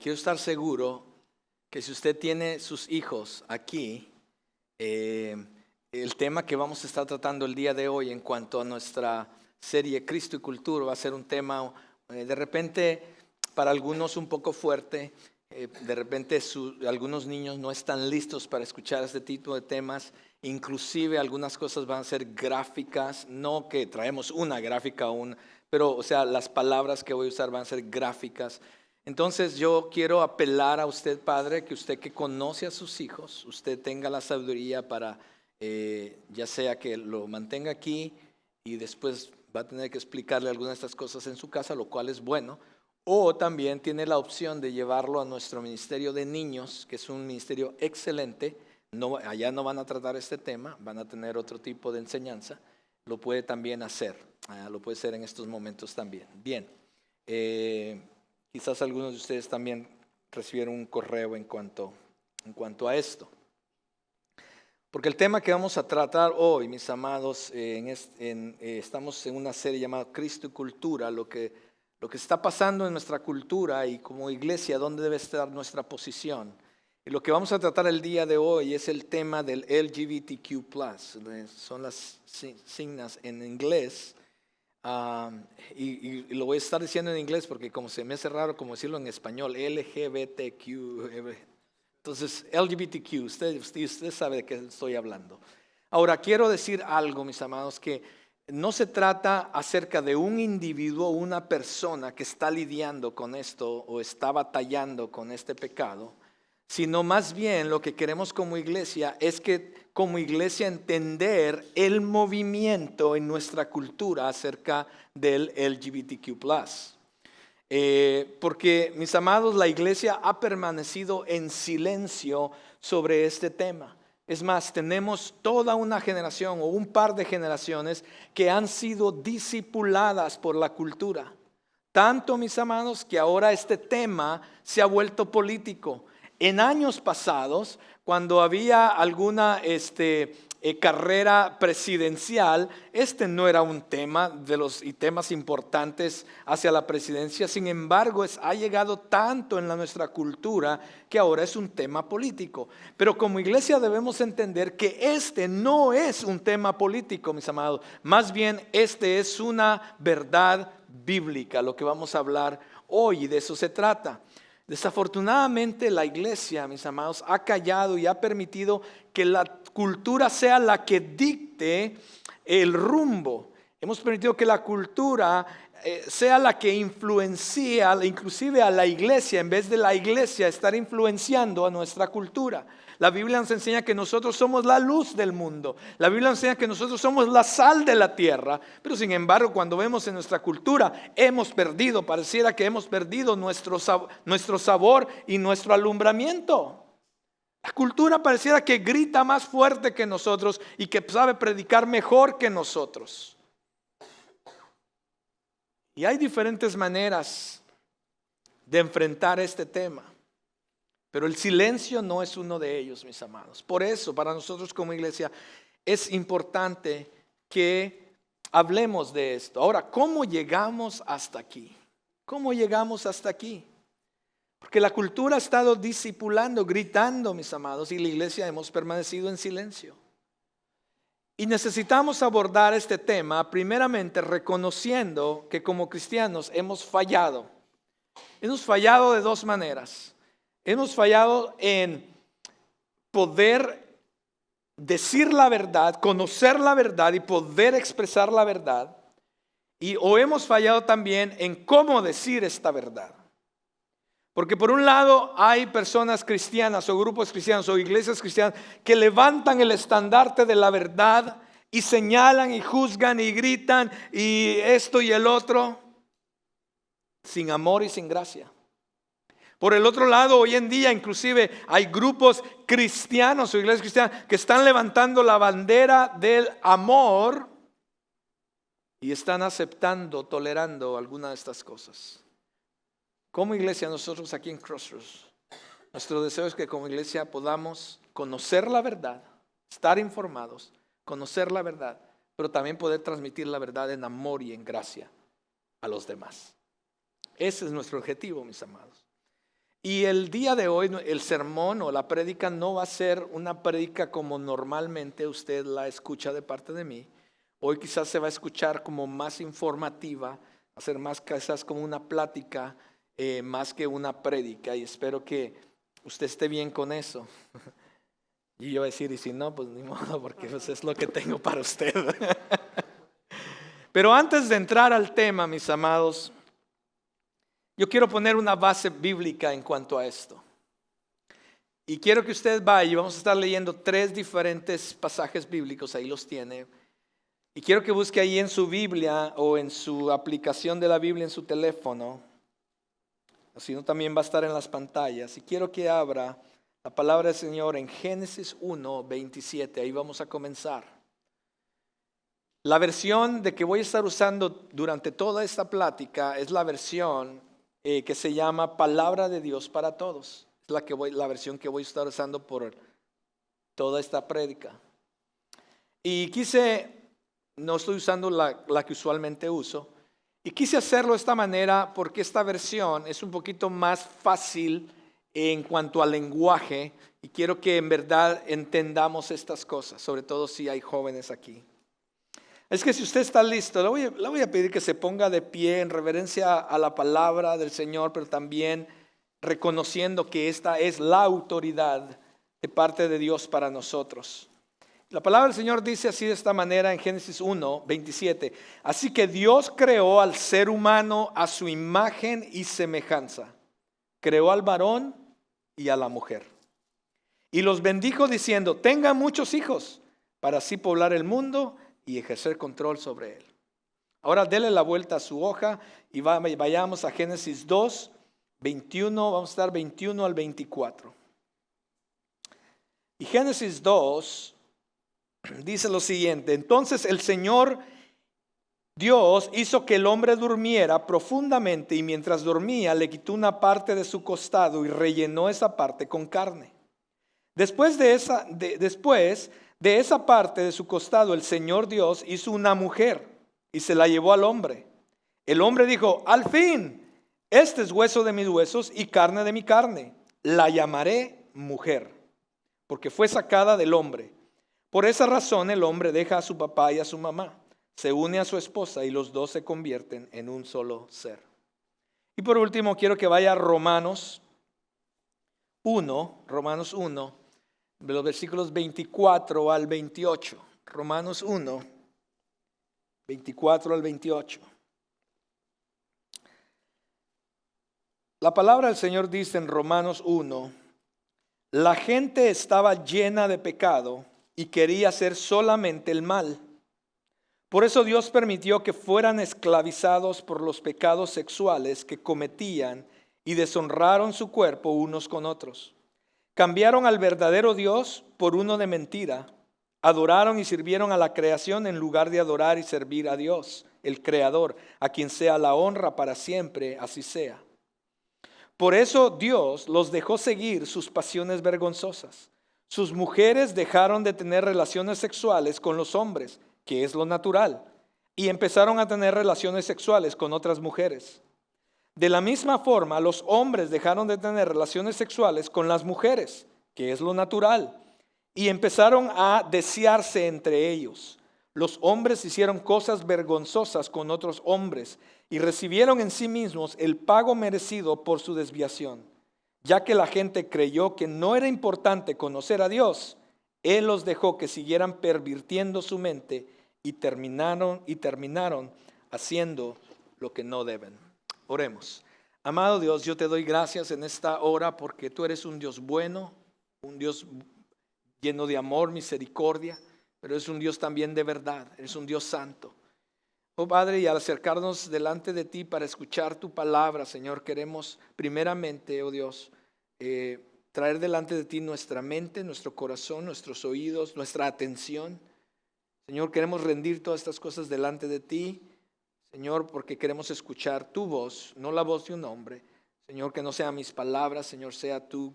quiero estar seguro que si usted tiene sus hijos aquí, el tema que vamos a estar tratando el día de hoy en cuanto a nuestra serie Cristo y Cultura va a ser un tema de repente para algunos un poco fuerte. De repente algunos niños no están listos para escuchar este tipo de temas. Inclusive algunas cosas van a ser gráficas, no que traemos una gráfica aún, pero o sea, las palabras que voy a usar van a ser gráficas. Entonces yo quiero apelar a usted, padre, que usted que conoce a sus hijos, usted tenga la sabiduría para, ya sea que lo mantenga aquí y después va a tener que explicarle algunas de estas cosas en su casa, lo cual es bueno. O también tiene la opción de llevarlo a nuestro ministerio de niños, que es un ministerio excelente. No, allá no van a tratar este tema, van a tener otro tipo de enseñanza. Lo puede también hacer, lo puede hacer en estos momentos también. Bien, quizás algunos de ustedes también recibieron un correo en cuanto a esto. Porque el tema que vamos a tratar hoy, mis amados, estamos en una serie llamada Cristo y Cultura, lo que está pasando en nuestra cultura y como iglesia, dónde debe estar nuestra posición. Y lo que vamos a tratar el día de hoy es el tema del LGBTQ+. Son las siglas en inglés. Y lo voy a estar diciendo en inglés porque como se me hace raro como decirlo en español, LGBTQ. Entonces, LGBTQ, usted sabe de qué estoy hablando. Ahora, quiero decir algo, mis amados, que no se trata acerca de un individuo o una persona que está lidiando con esto o está batallando con este pecado, sino más bien lo que queremos como iglesia es que como iglesia entender el movimiento en nuestra cultura acerca del LGBTQ+. Porque, mis amados, la iglesia ha permanecido en silencio sobre este tema. Es más, tenemos toda una generación o un par de generaciones que han sido discipuladas por la cultura. Tanto, mis amados, que ahora este tema se ha vuelto político. En años pasados, cuando había alguna carrera presidencial, este no era un tema de los temas importantes hacia la presidencia. Sin embargo, ha llegado tanto en nuestra cultura que ahora es un tema político. Pero como iglesia debemos entender que este no es un tema político, mis amados. Más bien, este es una verdad bíblica, lo que vamos a hablar hoy, y de eso se trata. Desafortunadamente la iglesia, mis amados, ha callado y ha permitido que la cultura sea la que dicte el rumbo. Hemos permitido que la cultura sea la que influencia inclusive a la iglesia, en vez de la iglesia estar influenciando a nuestra cultura. La Biblia nos enseña que nosotros somos la luz del mundo. La Biblia nos enseña que nosotros somos la sal de la tierra. Pero sin embargo, cuando vemos en nuestra cultura, pareciera que hemos perdido nuestro sabor y nuestro alumbramiento. La cultura pareciera que grita más fuerte que nosotros y que sabe predicar mejor que nosotros. Y hay diferentes maneras de enfrentar este tema. Pero el silencio no es uno de ellos, mis amados. Por eso, para nosotros como iglesia, es importante que hablemos de esto. Ahora, ¿cómo llegamos hasta aquí? ¿Cómo llegamos hasta aquí? Porque la cultura ha estado discipulando, gritando, mis amados, y la iglesia hemos permanecido en silencio. Y necesitamos abordar este tema, primeramente reconociendo que como cristianos hemos fallado. Hemos fallado de dos maneras. Hemos fallado en poder decir la verdad, conocer la verdad y poder expresar la verdad. O hemos fallado también en cómo decir esta verdad. Porque por un lado hay personas cristianas o grupos cristianos o iglesias cristianas que levantan el estandarte de la verdad y señalan y juzgan y gritan y esto y el otro sin amor y sin gracia. Por el otro lado, hoy en día inclusive hay grupos cristianos o iglesias cristianas que están levantando la bandera del amor y están aceptando, tolerando alguna de estas cosas. Como iglesia, nosotros aquí en Crossroads, nuestro deseo es que como iglesia podamos conocer la verdad, estar informados, conocer la verdad, pero también poder transmitir la verdad en amor y en gracia a los demás. Ese es nuestro objetivo, mis amados. Y el día de hoy el sermón o la prédica no va a ser una prédica como normalmente usted la escucha de parte de mí. Hoy quizás se va a escuchar como más informativa, va a ser más quizás como una plática más que una prédica, y espero que usted esté bien con eso. Y yo voy a decir, y si no, pues ni modo, porque pues es lo que tengo para usted. Pero antes de entrar al tema, mis amados, yo quiero poner una base bíblica en cuanto a esto. Y quiero que usted vaya, y vamos a estar leyendo 3 diferentes pasajes bíblicos, ahí los tiene. Y quiero que busque ahí en su Biblia o en su aplicación de la Biblia en su teléfono. Si no, también va a estar en las pantallas. Y quiero que abra la palabra del Señor en Génesis 1:27. Ahí vamos a comenzar. La versión de que voy a estar usando durante toda esta plática es la versión que se llama Palabra de Dios para Todos. Es la versión que voy a estar usando por toda esta prédica. Y no estoy usando la que usualmente uso, y quise hacerlo de esta manera porque esta versión es un poquito más fácil en cuanto al lenguaje, y quiero que en verdad entendamos estas cosas, sobre todo si hay jóvenes aquí. Es que si usted está listo, le voy a pedir que se ponga de pie en reverencia a la palabra del Señor, pero también reconociendo que esta es la autoridad de parte de Dios para nosotros. La palabra del Señor dice así de esta manera en Génesis 1:27. Así que Dios creó al ser humano a su imagen y semejanza. Creó al varón y a la mujer. Y los bendijo diciendo, tengan muchos hijos para así poblar el mundo y ejercer control sobre él. Ahora dele la vuelta a su hoja y vayamos a Génesis 2:21, vamos a estar 21 al 24. Y Génesis 2 dice lo siguiente: entonces el Señor Dios hizo que el hombre durmiera profundamente, y mientras dormía le quitó una parte de su costado y rellenó esa parte con carne. Después de esa parte de su costado, el Señor Dios hizo una mujer y se la llevó al hombre. El hombre dijo, al fin, este es hueso de mis huesos y carne de mi carne. La llamaré mujer, porque fue sacada del hombre. Por esa razón el hombre deja a su papá y a su mamá, se une a su esposa y los dos se convierten en un solo ser. Y por último quiero que vaya a Romanos 1, de los versículos 24 al 28. Romanos 1, 24 al 28. La palabra del Señor dice en Romanos 1, la gente estaba llena de pecado y quería hacer solamente el mal. Por eso Dios permitió que fueran esclavizados por los pecados sexuales que cometían y deshonraron su cuerpo unos con otros. Cambiaron al verdadero Dios por uno de mentira. Adoraron y sirvieron a la creación en lugar de adorar y servir a Dios, el Creador, a quien sea la honra para siempre, así sea. Por eso Dios los dejó seguir sus pasiones vergonzosas. Sus mujeres dejaron de tener relaciones sexuales con los hombres, que es lo natural, y empezaron a tener relaciones sexuales con otras mujeres. De la misma forma, los hombres dejaron de tener relaciones sexuales con las mujeres, que es lo natural, y empezaron a desearse entre ellos. Los hombres hicieron cosas vergonzosas con otros hombres y recibieron en sí mismos el pago merecido por su desviación. Ya que la gente creyó que no era importante conocer a Dios, Él los dejó que siguieran pervirtiendo su mente y terminaron haciendo lo que no deben. Oremos. Amado Dios, yo te doy gracias en esta hora porque tú eres un Dios bueno, un Dios lleno de amor, misericordia, pero es un Dios también de verdad, eres un Dios santo. Oh Padre, y al acercarnos delante de ti para escuchar tu palabra, Señor, queremos primeramente, oh Dios, traer delante de ti nuestra mente, nuestro corazón, nuestros oídos, nuestra atención. Señor, queremos rendir todas estas cosas delante de ti, Señor, porque queremos escuchar tu voz, no la voz de un hombre. Señor, que no sean mis palabras, Señor, sea tu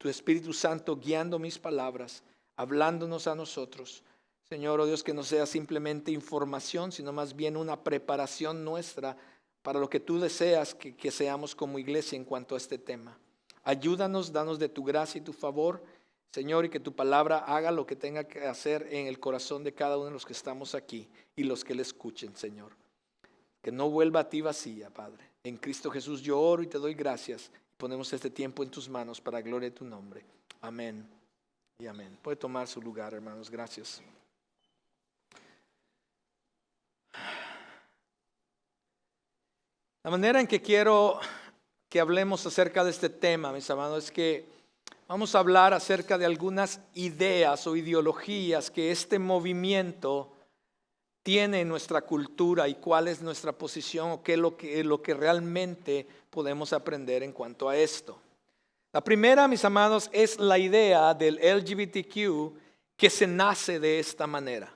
Espíritu Santo guiando mis palabras, hablándonos a nosotros. Señor, oh Dios, que no sea simplemente información, sino más bien una preparación nuestra para lo que tú deseas que seamos como iglesia en cuanto a este tema. Ayúdanos, danos de tu gracia y tu favor, Señor, y que tu palabra haga lo que tenga que hacer en el corazón de cada uno de los que estamos aquí y los que le escuchen, Señor. Que no vuelva a ti vacía, Padre. En Cristo Jesús yo oro y te doy gracias. Ponemos este tiempo en tus manos para gloria de tu nombre. Amén y amén. Puede tomar su lugar, hermanos. Gracias. La manera en que quiero que hablemos acerca de este tema, mis amados, es que vamos a hablar acerca de algunas ideas o ideologías que este movimiento tiene en nuestra cultura y cuál es nuestra posición o qué es lo que realmente podemos aprender en cuanto a esto. La primera, mis amados, es la idea del LGBTQ que se nace de esta manera.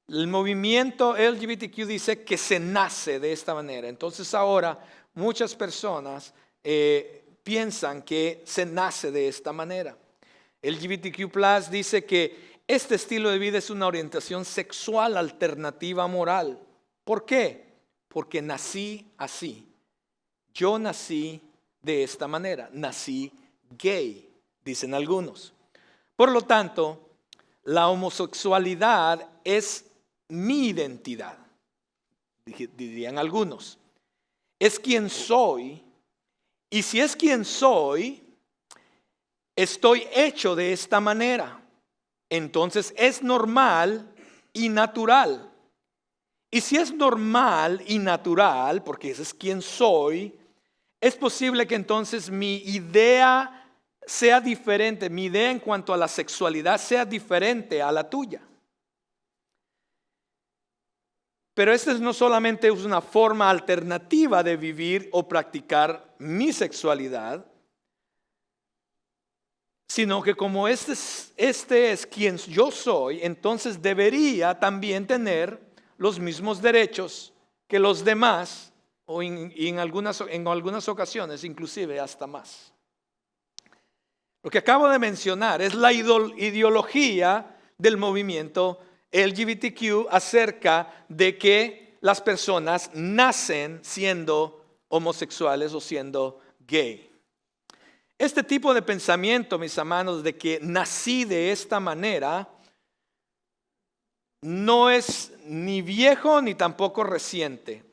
El movimiento LGBTQ dice que se nace de esta manera. Entonces ahora muchas personas piensan que se nace de esta manera. LGBTQ+ dice que este estilo de vida es una orientación sexual alternativa moral. ¿Por qué? Porque nací así. Yo nací de esta manera. Nací gay, dicen algunos. Por lo tanto, la homosexualidad es mi identidad, dirían algunos. Es quien soy, y si es quien soy, estoy hecho de esta manera. Entonces es normal y natural. Y si es normal y natural, porque ese es quien soy, es posible que entonces mi idea sea diferente, mi idea en cuanto a la sexualidad sea diferente a la tuya. Pero esta no solamente es una forma alternativa de vivir o practicar mi sexualidad, sino que como este es quien yo soy, entonces debería también tener los mismos derechos que los demás, o en algunas ocasiones inclusive hasta más. Lo que acabo de mencionar es la ideología del movimiento LGBTQ acerca de que las personas nacen siendo homosexuales o siendo gay. Este tipo de pensamiento, mis amados, de que nací de esta manera, no es ni viejo ni tampoco reciente.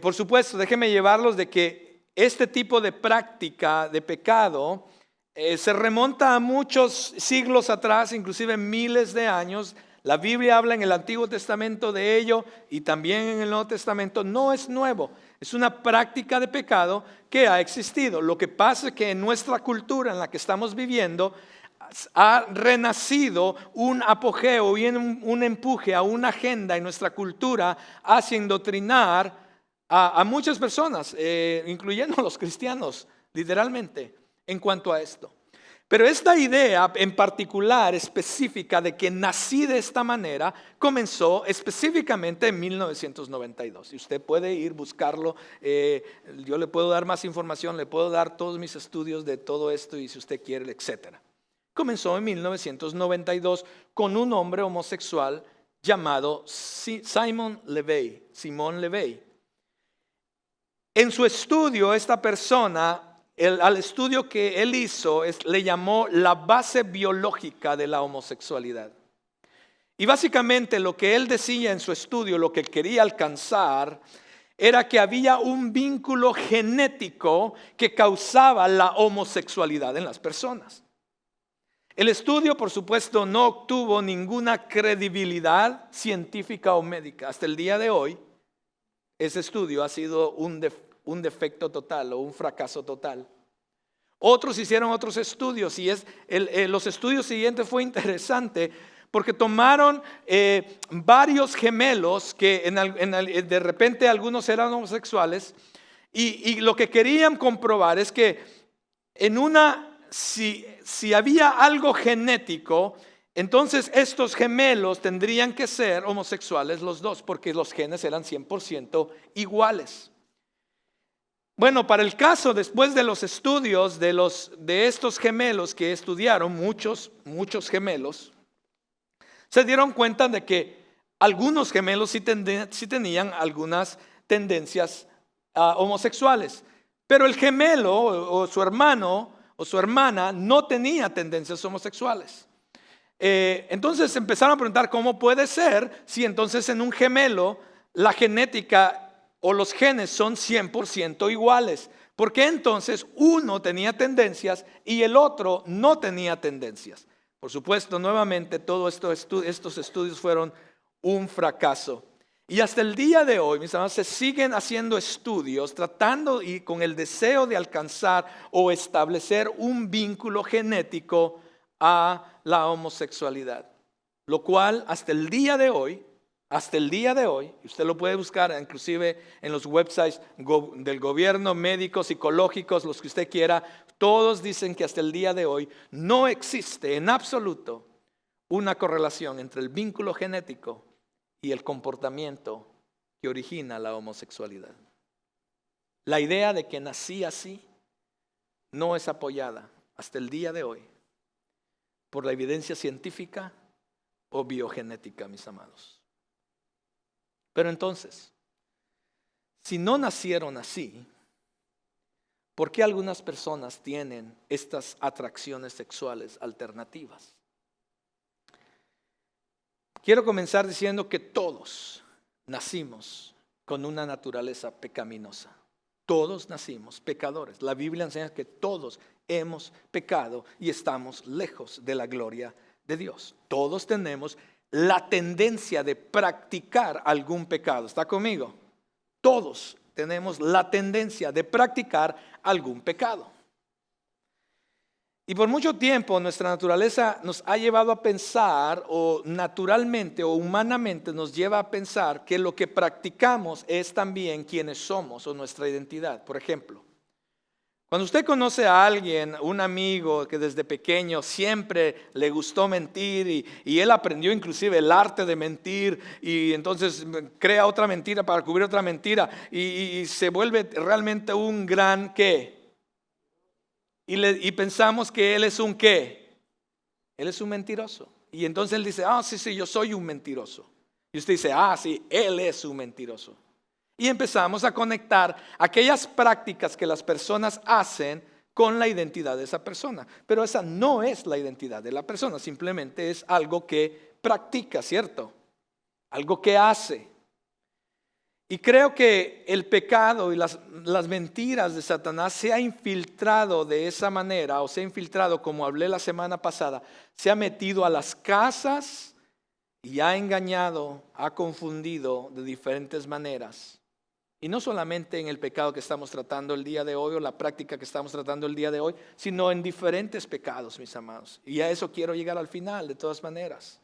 Por supuesto, déjenme llevarlos de que este tipo de práctica de pecado se remonta a muchos siglos atrás, inclusive miles de años. La Biblia habla en el Antiguo Testamento de ello y también en el Nuevo Testamento. No es nuevo, es una práctica de pecado que ha existido. Lo que pasa es que en nuestra cultura en la que estamos viviendo ha renacido un apogeo y un empuje a una agenda en nuestra cultura hacia indoctrinar a muchas personas, incluyendo a los cristianos, literalmente, en cuanto a esto. Pero esta idea en particular específica de que nací de esta manera comenzó específicamente en 1992. Y usted puede ir buscarlo, yo le puedo dar más información, le puedo dar todos mis estudios de todo esto y si usted quiere, etcétera. Comenzó en 1992 con un hombre homosexual llamado Simon LeVay. En su estudio, esta persona, al estudio que él hizo, le llamó la base biológica de la homosexualidad. Y básicamente lo que él decía en su estudio, lo que quería alcanzar, era que había un vínculo genético que causaba la homosexualidad en las personas. El estudio, por supuesto, no obtuvo ninguna credibilidad científica o médica. Hasta el día de hoy, ese estudio ha sido un defecto total o un fracaso total. Otros hicieron otros estudios y los estudios siguientes fue interesante porque tomaron varios gemelos que de repente algunos eran homosexuales y lo que querían comprobar es que si había algo genético, entonces estos gemelos tendrían que ser homosexuales los dos porque los genes eran 100% iguales. Bueno, para el caso, después de los estudios de estos gemelos que estudiaron, muchos gemelos, se dieron cuenta de que algunos gemelos sí tenían algunas tendencias homosexuales. Pero el gemelo o su hermano o su hermana no tenía tendencias homosexuales. Entonces empezaron a preguntar cómo puede ser si entonces en un gemelo la genética o los genes son 100% iguales. ¿Por qué entonces uno tenía tendencias y el otro no tenía tendencias? Por supuesto, nuevamente, todos estos estudios fueron un fracaso. Y hasta el día de hoy, mis hermanos, se siguen haciendo estudios tratando y con el deseo de alcanzar o establecer un vínculo genético a la homosexualidad. Lo cual hasta el día de hoy, usted lo puede buscar inclusive en los websites del gobierno, médicos, psicológicos, los que usted quiera, todos dicen que hasta el día de hoy no existe en absoluto una correlación entre el vínculo genético y el comportamiento que origina la homosexualidad. La idea de que nací así no es apoyada hasta el día de hoy por la evidencia científica o biogenética, mis amados. Pero entonces, si no nacieron así, ¿por qué algunas personas tienen estas atracciones sexuales alternativas? Quiero comenzar diciendo que todos nacimos con una naturaleza pecaminosa. Todos nacimos pecadores. La Biblia enseña que todos hemos pecado y estamos lejos de la gloria de Dios. Todos tenemos la tendencia de practicar algún pecado. ¿Está conmigo? Todos tenemos la tendencia de practicar algún pecado. Y por mucho tiempo nuestra naturaleza nos ha llevado a pensar, o naturalmente o humanamente nos lleva a pensar que lo que practicamos es también quienes somos o nuestra identidad. Por ejemplo, cuando usted conoce a alguien, un amigo que desde pequeño siempre le gustó mentir y él aprendió inclusive el arte de mentir y entonces crea otra mentira para cubrir otra mentira y se vuelve realmente un gran ¿qué? Y pensamos que él es un ¿qué? Él es un mentiroso. Y entonces él dice, sí, yo soy un mentiroso. Y usted dice, sí, él es un mentiroso. Y empezamos a conectar aquellas prácticas que las personas hacen con la identidad de esa persona. Pero esa no es la identidad de la persona, simplemente es algo que practica, ¿cierto? Algo que hace. Y creo que el pecado y las mentiras de Satanás se ha infiltrado de esa manera, o se ha infiltrado, como hablé la semana pasada, se ha metido a las casas y ha engañado, ha confundido de diferentes maneras. Y no solamente en el pecado que estamos tratando el día de hoy o la práctica que estamos tratando el día de hoy, sino en diferentes pecados, mis amados. Y a eso quiero llegar al final, de todas maneras.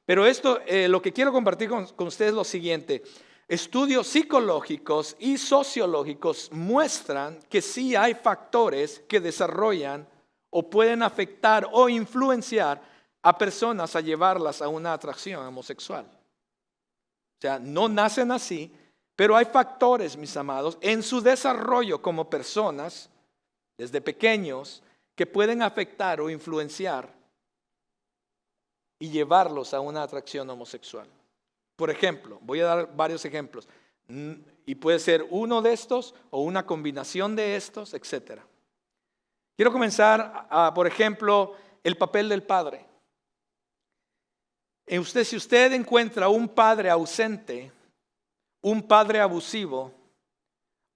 Pero esto, lo que quiero compartir con ustedes es lo siguiente. Estudios psicológicos y sociológicos muestran que sí hay factores que desarrollan o pueden afectar o influenciar a personas a llevarlas a una atracción homosexual. O sea, no nacen así, pero hay factores, mis amados, en su desarrollo como personas, desde pequeños, que pueden afectar o influenciar y llevarlos a una atracción homosexual. Por ejemplo, voy a dar varios ejemplos, y puede ser uno de estos o una combinación de estos, etc. Quiero comenzar, por ejemplo, el papel del padre. Si usted encuentra un padre ausente, un padre abusivo,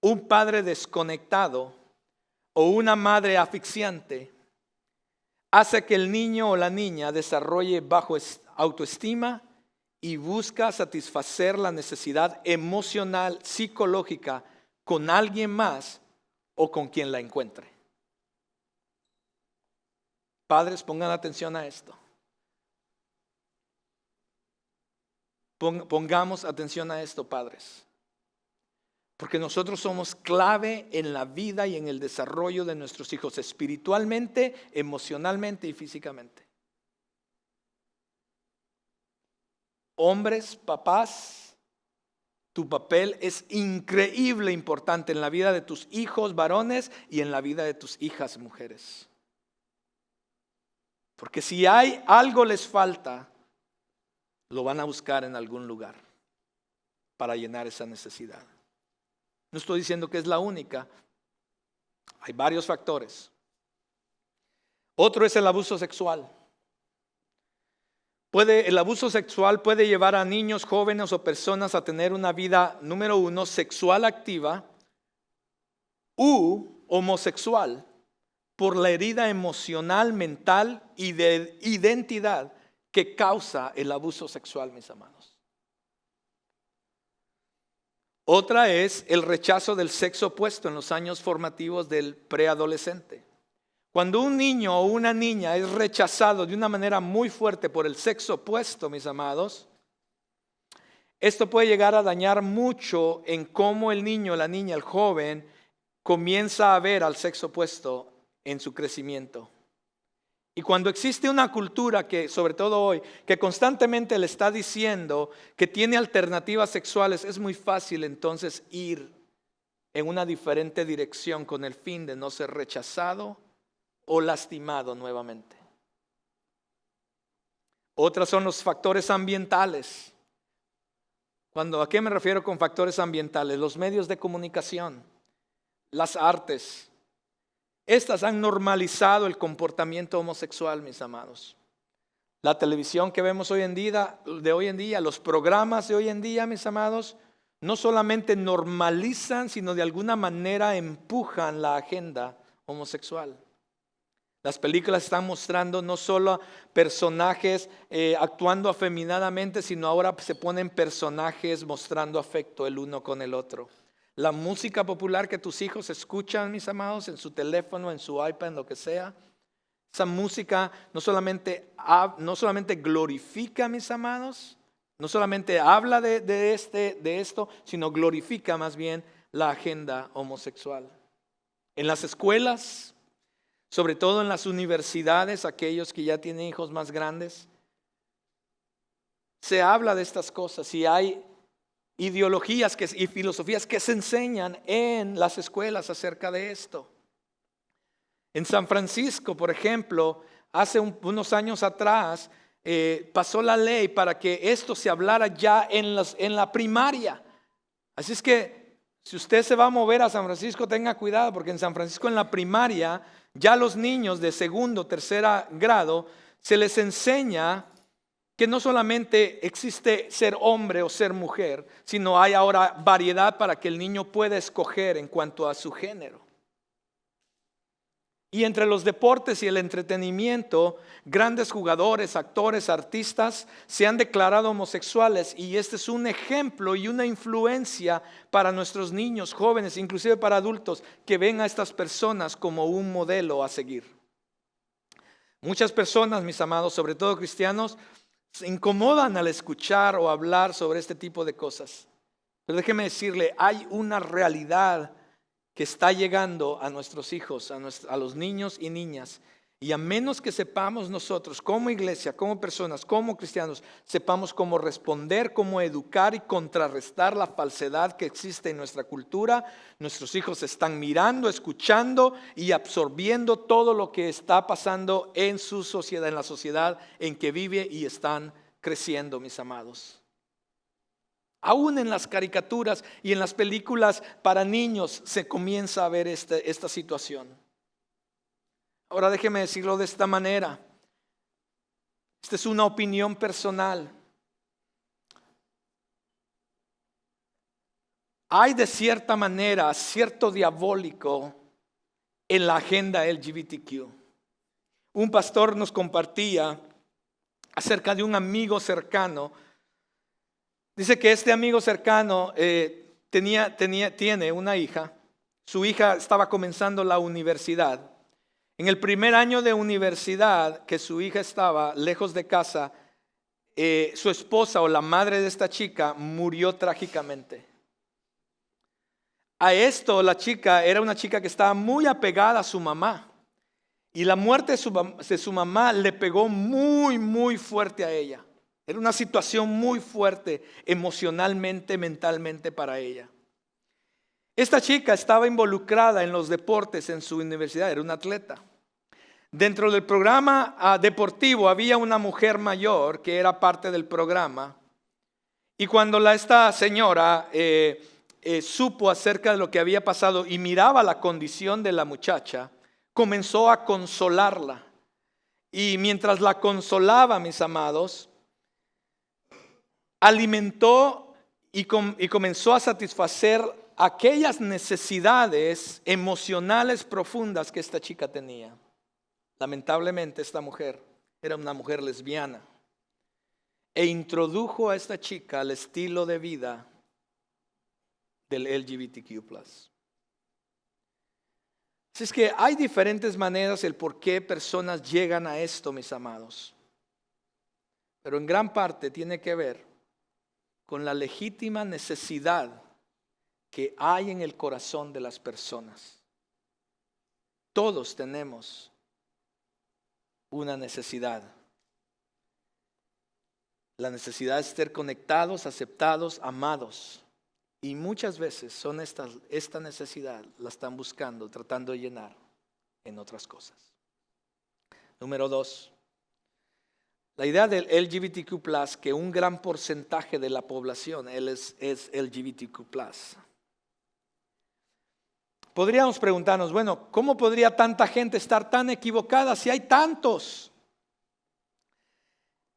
un padre desconectado o una madre asfixiante, hace que el niño o la niña desarrolle bajo autoestima y busca satisfacer la necesidad emocional, psicológica con alguien más o con quien la encuentre. Padres, pongan atención a esto. Pongamos atención a esto, padres. Porque nosotros somos clave en la vida y en el desarrollo de nuestros hijos, espiritualmente, emocionalmente y físicamente. Hombres, papás, tu papel es increíble importante en la vida de tus hijos varones y en la vida de tus hijas mujeres. Porque si hay algo les falta, lo van a buscar en algún lugar para llenar esa necesidad. No estoy diciendo que es la única, Hay varios factores. Otro es el abuso sexual. El abuso sexual puede llevar a niños, jóvenes o personas a tener una vida, número uno, sexual activa u homosexual por la herida emocional, mental y de identidad que causa el abuso sexual, mis amados. Otra es el rechazo del sexo opuesto en los años formativos del preadolescente. Cuando un niño o una niña es rechazado de una manera muy fuerte por el sexo opuesto, mis amados, esto puede llegar a dañar mucho en cómo el niño, la niña, el joven comienza a ver al sexo opuesto en su crecimiento. Y cuando existe una cultura que, sobre todo hoy, que constantemente le está diciendo que tiene alternativas sexuales, es muy fácil entonces ir en una diferente dirección con el fin de no ser rechazado o lastimado nuevamente. Otras son los factores ambientales. ¿A qué me refiero con factores ambientales? Los medios de comunicación, las artes. Estas han normalizado el comportamiento homosexual, mis amados. La televisión que vemos hoy en día, los programas de hoy en día, mis amados, no solamente normalizan, sino de alguna manera empujan la agenda homosexual. Las películas están mostrando no solo personajes actuando afeminadamente, sino ahora se ponen personajes mostrando afecto el uno con el otro. La música popular que tus hijos escuchan, mis amados, en su teléfono, en su iPad, en lo que sea, esa música no solamente glorifica, mis amados, no solamente habla de esto, sino glorifica más bien la agenda homosexual. En las escuelas, sobre todo en las universidades, aquellos que ya tienen hijos más grandes, se habla de estas cosas y hay ideologías y filosofías que se enseñan en las escuelas acerca de esto. En San Francisco, por ejemplo, hace unos años atrás, pasó la ley para que esto se hablara ya en la primaria. Así es que si usted se va a mover a San Francisco, tenga cuidado, porque en San Francisco en la primaria, ya los niños de segundo, tercer grado, se les enseña que no solamente existe ser hombre o ser mujer, sino hay ahora variedad para que el niño pueda escoger en cuanto a su género. Y entre los deportes y el entretenimiento, grandes jugadores, actores, artistas se han declarado homosexuales, y este es un ejemplo y una influencia para nuestros niños, jóvenes, inclusive para adultos, que ven a estas personas como un modelo a seguir. Muchas personas, mis amados, sobre todo cristianos, se incomodan al escuchar o hablar sobre este tipo de cosas. Pero déjeme decirle, hay una realidad que está llegando a nuestros hijos, a los niños y niñas. Y a menos que sepamos nosotros como iglesia, como personas, como cristianos, sepamos cómo responder, cómo educar y contrarrestar la falsedad que existe en nuestra cultura, nuestros hijos están mirando, escuchando y absorbiendo todo lo que está pasando en su sociedad, en la sociedad en que vive y están creciendo, mis amados. Aún en las caricaturas y en las películas para niños se comienza a ver esta situación. Ahora déjeme decirlo de esta manera. Esta es una opinión personal. Hay de cierta manera cierto diabólico en la agenda LGBTQ. Un pastor nos compartía acerca de un amigo cercano. Dice que este amigo cercano tiene una hija. Su hija estaba comenzando la universidad. En el primer año de universidad que su hija estaba lejos de casa, su esposa o la madre de esta chica murió trágicamente. A esto la chica era una chica que estaba muy apegada a su mamá. Y la muerte de su mamá le pegó muy, muy fuerte a ella. Era una situación muy fuerte emocionalmente, mentalmente para ella. Esta chica estaba involucrada en los deportes en su universidad, era una atleta. Dentro del programa deportivo había una mujer mayor que era parte del programa. Y cuando esta señora supo acerca de lo que había pasado y miraba la condición de la muchacha, comenzó a consolarla. Y mientras la consolaba, mis amados, alimentó y comenzó a satisfacer aquellas necesidades emocionales profundas que esta chica tenía. Lamentablemente esta mujer era una mujer lesbiana e introdujo a esta chica al estilo de vida del LGBTQ+. Así es que hay diferentes maneras el por qué personas llegan a esto, mis amados. Pero en gran parte tiene que ver con la legítima necesidad que hay en el corazón de las personas. Todos tenemos una necesidad. La necesidad de ser conectados, aceptados, amados. Y muchas veces son esta necesidad la están buscando, tratando de llenar en otras cosas. Número 2. La idea del LGBTQ+, que un gran porcentaje de la población es LGBTQ+. Podríamos preguntarnos, bueno, ¿cómo podría tanta gente estar tan equivocada si hay tantos?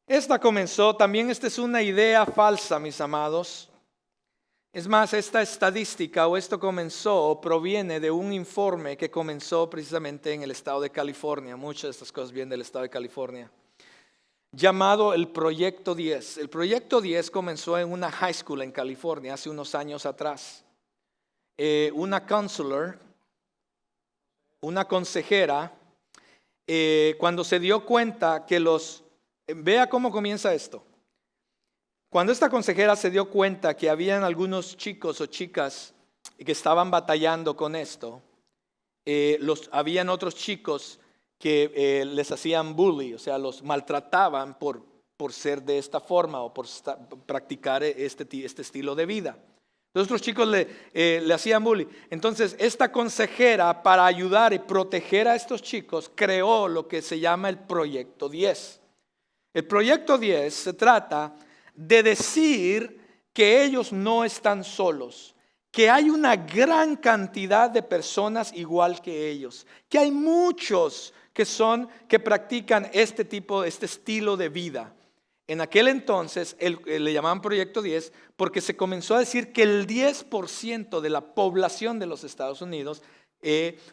Esta es una idea falsa, mis amados. Es más, esta estadística o esto comenzó o proviene de un informe que comenzó precisamente en el estado de California. Muchas de estas cosas vienen del estado de California. Llamado el Proyecto 10. El Proyecto 10 comenzó en una high school en California hace unos años atrás. Una counselor, una consejera, cuando se dio cuenta que vea cómo comienza esto. Cuando esta consejera se dio cuenta que habían algunos chicos o chicas que estaban batallando con esto, habían otros chicos que les hacían bully, o sea, los maltrataban por ser de esta forma o por practicar este estilo de vida. Los otros chicos le hacían bully. Entonces, esta consejera, para ayudar y proteger a estos chicos, creó lo que se llama el Proyecto 10. El Proyecto 10 se trata de decir que ellos no están solos, que hay una gran cantidad de personas igual que ellos, que hay muchos que practican este estilo de vida. En aquel entonces le llamaban Proyecto 10 porque se comenzó a decir que el 10% de la población de los Estados Unidos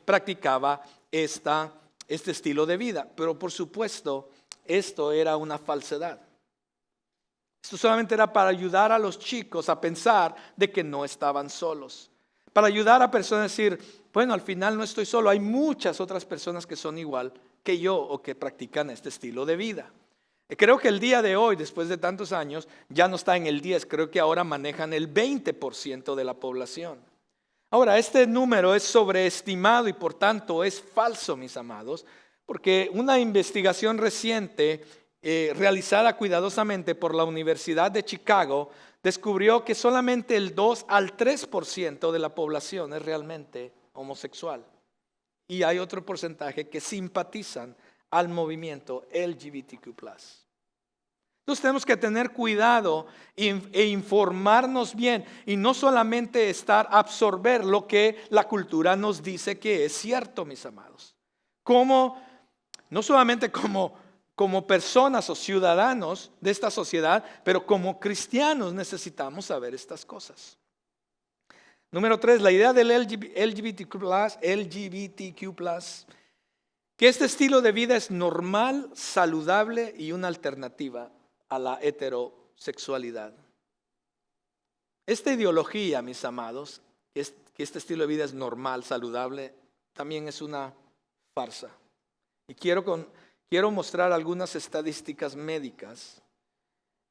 practicaba este estilo de vida. Pero por supuesto, esto era una falsedad. Esto solamente era para ayudar a los chicos a pensar de que no estaban solos. Para ayudar a personas a decir, bueno, al final no estoy solo. Hay muchas otras personas que son igual que yo o que practican este estilo de vida. Creo que el día de hoy, después de tantos años, ya no está en el 10. Creo que ahora manejan el 20% de la población. Ahora, este número es sobreestimado y por tanto es falso, mis amados, porque una investigación reciente realizada cuidadosamente por la Universidad de Chicago descubrió que solamente el 2 al 3% de la población es realmente homosexual. Y hay otro porcentaje que simpatizan al movimiento LGBTQ+. Entonces tenemos que tener cuidado e informarnos bien y no solamente absorber lo que la cultura nos dice que es cierto, mis amados. No solamente como personas o ciudadanos de esta sociedad, pero como cristianos necesitamos saber estas cosas. Número 3, la idea del LGBTQ+, que este estilo de vida es normal, saludable y una alternativa a la heterosexualidad. Esta ideología, mis amados, que este estilo de vida es normal, saludable, también es una farsa. Y quiero mostrar algunas estadísticas médicas,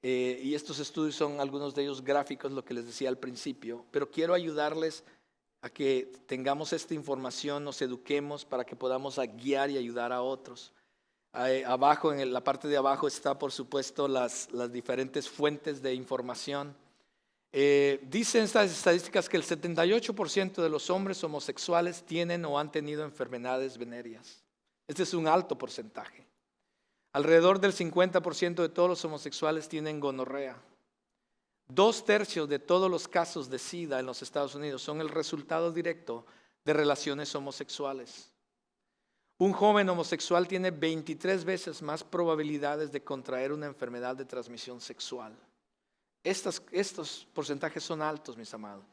y estos estudios son algunos de ellos gráficos, lo que les decía al principio, pero quiero ayudarles a que tengamos esta información, nos eduquemos para que podamos guiar y ayudar a otros. Abajo, en la parte de abajo está, por supuesto, las diferentes fuentes de información. Dicen estas estadísticas que el 78% de los hombres homosexuales tienen o han tenido enfermedades venéreas. Este es un alto porcentaje. Alrededor del 50% de todos los homosexuales tienen gonorrea. 2/3 de todos los casos de SIDA en los Estados Unidos son el resultado directo de relaciones homosexuales. Un joven homosexual tiene 23 veces más probabilidades de contraer una enfermedad de transmisión sexual. Estos porcentajes son altos, mis amados.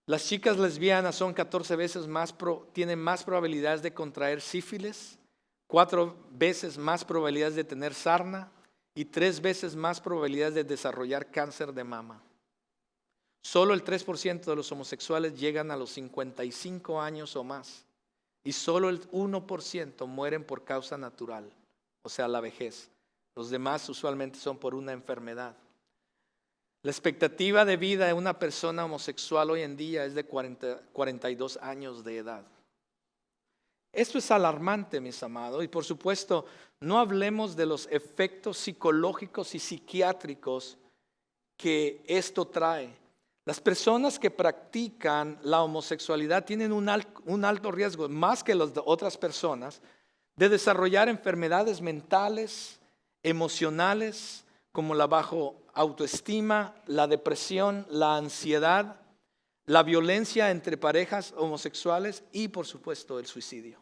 Las chicas lesbianas son 14 veces más, tienen más probabilidades de contraer sífilis, 4 veces más probabilidades de tener sarna y 3 veces más probabilidades de desarrollar cáncer de mama. Solo el 3% de los homosexuales llegan a los 55 años o más y solo el 1% mueren por causa natural, o sea, la vejez. Los demás usualmente son por una enfermedad. La expectativa de vida de una persona homosexual hoy en día es de 42 años de edad. Esto es alarmante, mis amados, y por supuesto, no hablemos de los efectos psicológicos y psiquiátricos que esto trae. Las personas que practican la homosexualidad tienen un alto riesgo, más que las otras personas, de desarrollar enfermedades mentales, emocionales, como la baja autoestima, la depresión, la ansiedad, la violencia entre parejas homosexuales y, por supuesto, el suicidio.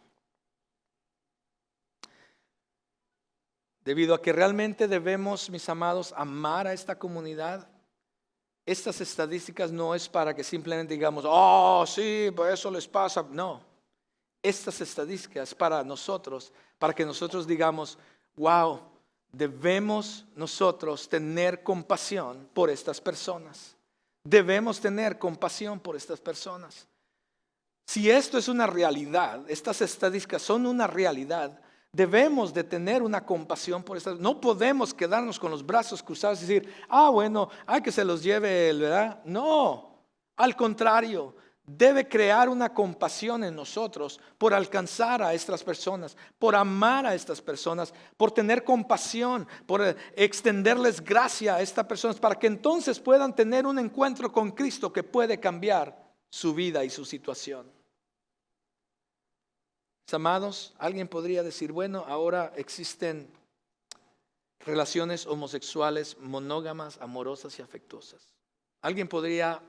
Debido a que realmente debemos, mis amados, amar a esta comunidad, estas estadísticas no es para que simplemente digamos, oh, sí, pues eso les pasa. No, estas estadísticas para nosotros, para que nosotros digamos, wow, debemos nosotros tener compasión por estas personas. Debemos tener compasión por estas personas. Si esto es una realidad, estas estadísticas son una realidad, debemos de tener una compasión por estas. No podemos quedarnos con los brazos cruzados y decir, bueno, hay que se los lleve él, ¿verdad? No, al contrario. Debe crear una compasión en nosotros por alcanzar a estas personas, por amar a estas personas, por tener compasión, por extenderles gracia a estas personas para que entonces puedan tener un encuentro con Cristo que puede cambiar su vida y su situación. Mis amados, alguien podría decir, bueno, ahora existen relaciones homosexuales monógamas, amorosas y afectuosas. Alguien podría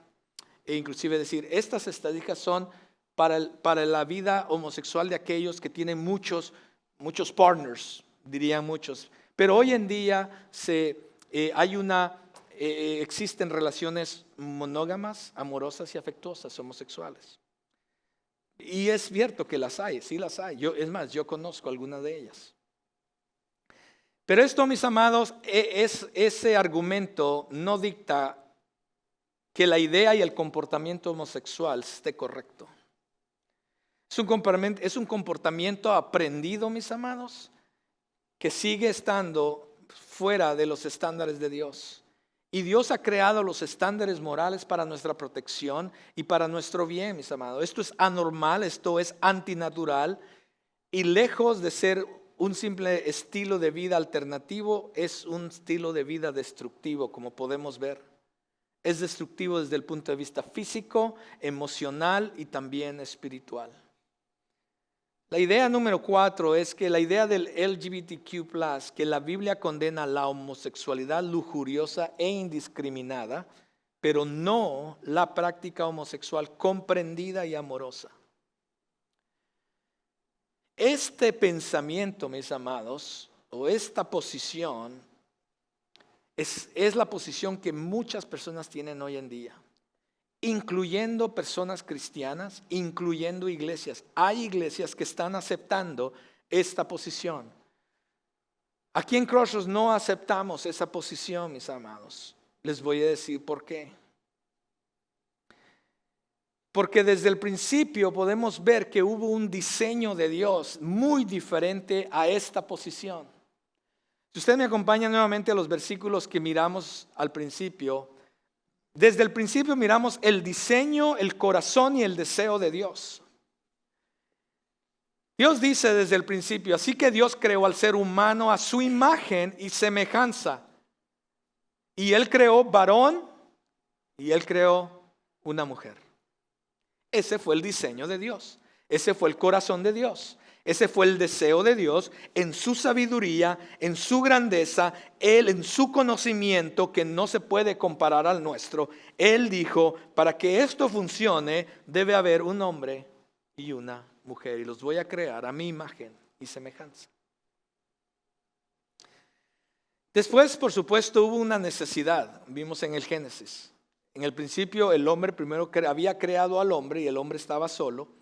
inclusive decir, estas estadísticas son para la vida homosexual de aquellos que tienen muchos partners, dirían muchos. Pero hoy en día existen relaciones monógamas, amorosas y afectuosas homosexuales. Y es cierto que las hay, sí las hay. Yo conozco algunas de ellas. Pero esto, mis amados, ese argumento no dicta que la idea y el comportamiento homosexual esté correcto. Es un comportamiento aprendido, mis amados, que sigue estando fuera de los estándares de Dios. Y Dios ha creado los estándares morales para nuestra protección y para nuestro bien, mis amados. Esto es anormal, esto es antinatural y lejos de ser un simple estilo de vida alternativo, es un estilo de vida destructivo, como podemos ver. Es destructivo desde el punto de vista físico, emocional y también espiritual. La idea número 4 es que la idea del LGBTQ+, que la Biblia condena la homosexualidad lujuriosa e indiscriminada, pero no la práctica homosexual comprendida y amorosa. Este pensamiento, mis amados, o esta posición, es la posición que muchas personas tienen hoy en día, incluyendo personas cristianas, incluyendo iglesias. Hay iglesias que están aceptando esta posición. Aquí en Crossroads no aceptamos esa posición, mis amados. Les voy a decir por qué. Porque desde el principio podemos ver que hubo un diseño de Dios muy diferente a esta posición. Si usted me acompaña nuevamente a los versículos que miramos al principio, desde el principio miramos el diseño, el corazón y el deseo de Dios. Dios dice desde el principio, así que Dios creó al ser humano a su imagen y semejanza. Y Él creó varón y Él creó una mujer. Ese fue el diseño de Dios. Ese fue el corazón de Dios. Ese fue el deseo de Dios en su sabiduría, en su grandeza, Él en su conocimiento que no se puede comparar al nuestro. Él dijo, para que esto funcione debe haber un hombre y una mujer y los voy a crear a mi imagen y semejanza. Después, por supuesto, hubo una necesidad. Vimos en el Génesis. En el principio el hombre primero había creado al hombre y el hombre estaba solo.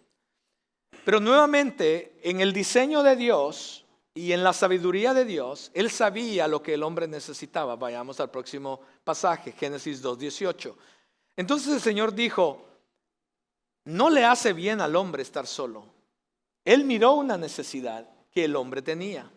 Pero nuevamente en el diseño de Dios y en la sabiduría de Dios, Él sabía lo que el hombre necesitaba. Vayamos al próximo pasaje, Génesis 2:18. Entonces el Señor dijo, no le hace bien al hombre estar solo. Él miró una necesidad que el hombre tenía.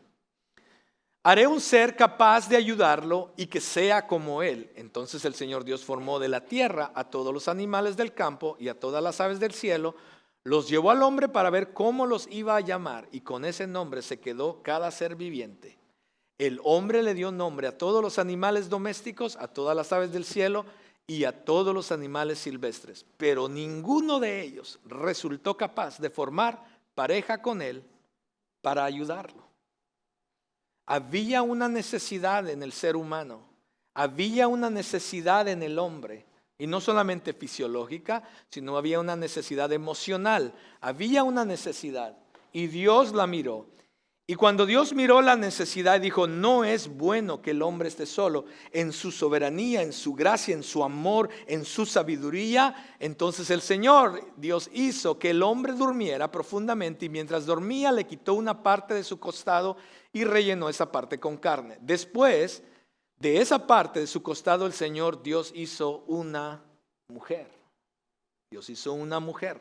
Haré un ser capaz de ayudarlo y que sea como él. Entonces el Señor Dios formó de la tierra a todos los animales del campo y a todas las aves del cielo. Los llevó al hombre para ver cómo los iba a llamar y con ese nombre se quedó cada ser viviente. El hombre le dio nombre a todos los animales domésticos, a todas las aves del cielo y a todos los animales silvestres. Pero ninguno de ellos resultó capaz de formar pareja con él para ayudarlo. Había una necesidad en el ser humano, había una necesidad en el hombre, y no solamente fisiológica, sino había una necesidad emocional, había una necesidad, y Dios la miró. Y cuando Dios miró la necesidad, dijo, no es bueno que el hombre esté solo. En su soberanía, en su gracia, en su amor, en su sabiduría, entonces el Señor, Dios hizo que el hombre durmiera profundamente y mientras dormía le quitó una parte de su costado y rellenó esa parte con carne. Después de esa parte de su costado, el Señor Dios hizo una mujer. Dios hizo una mujer.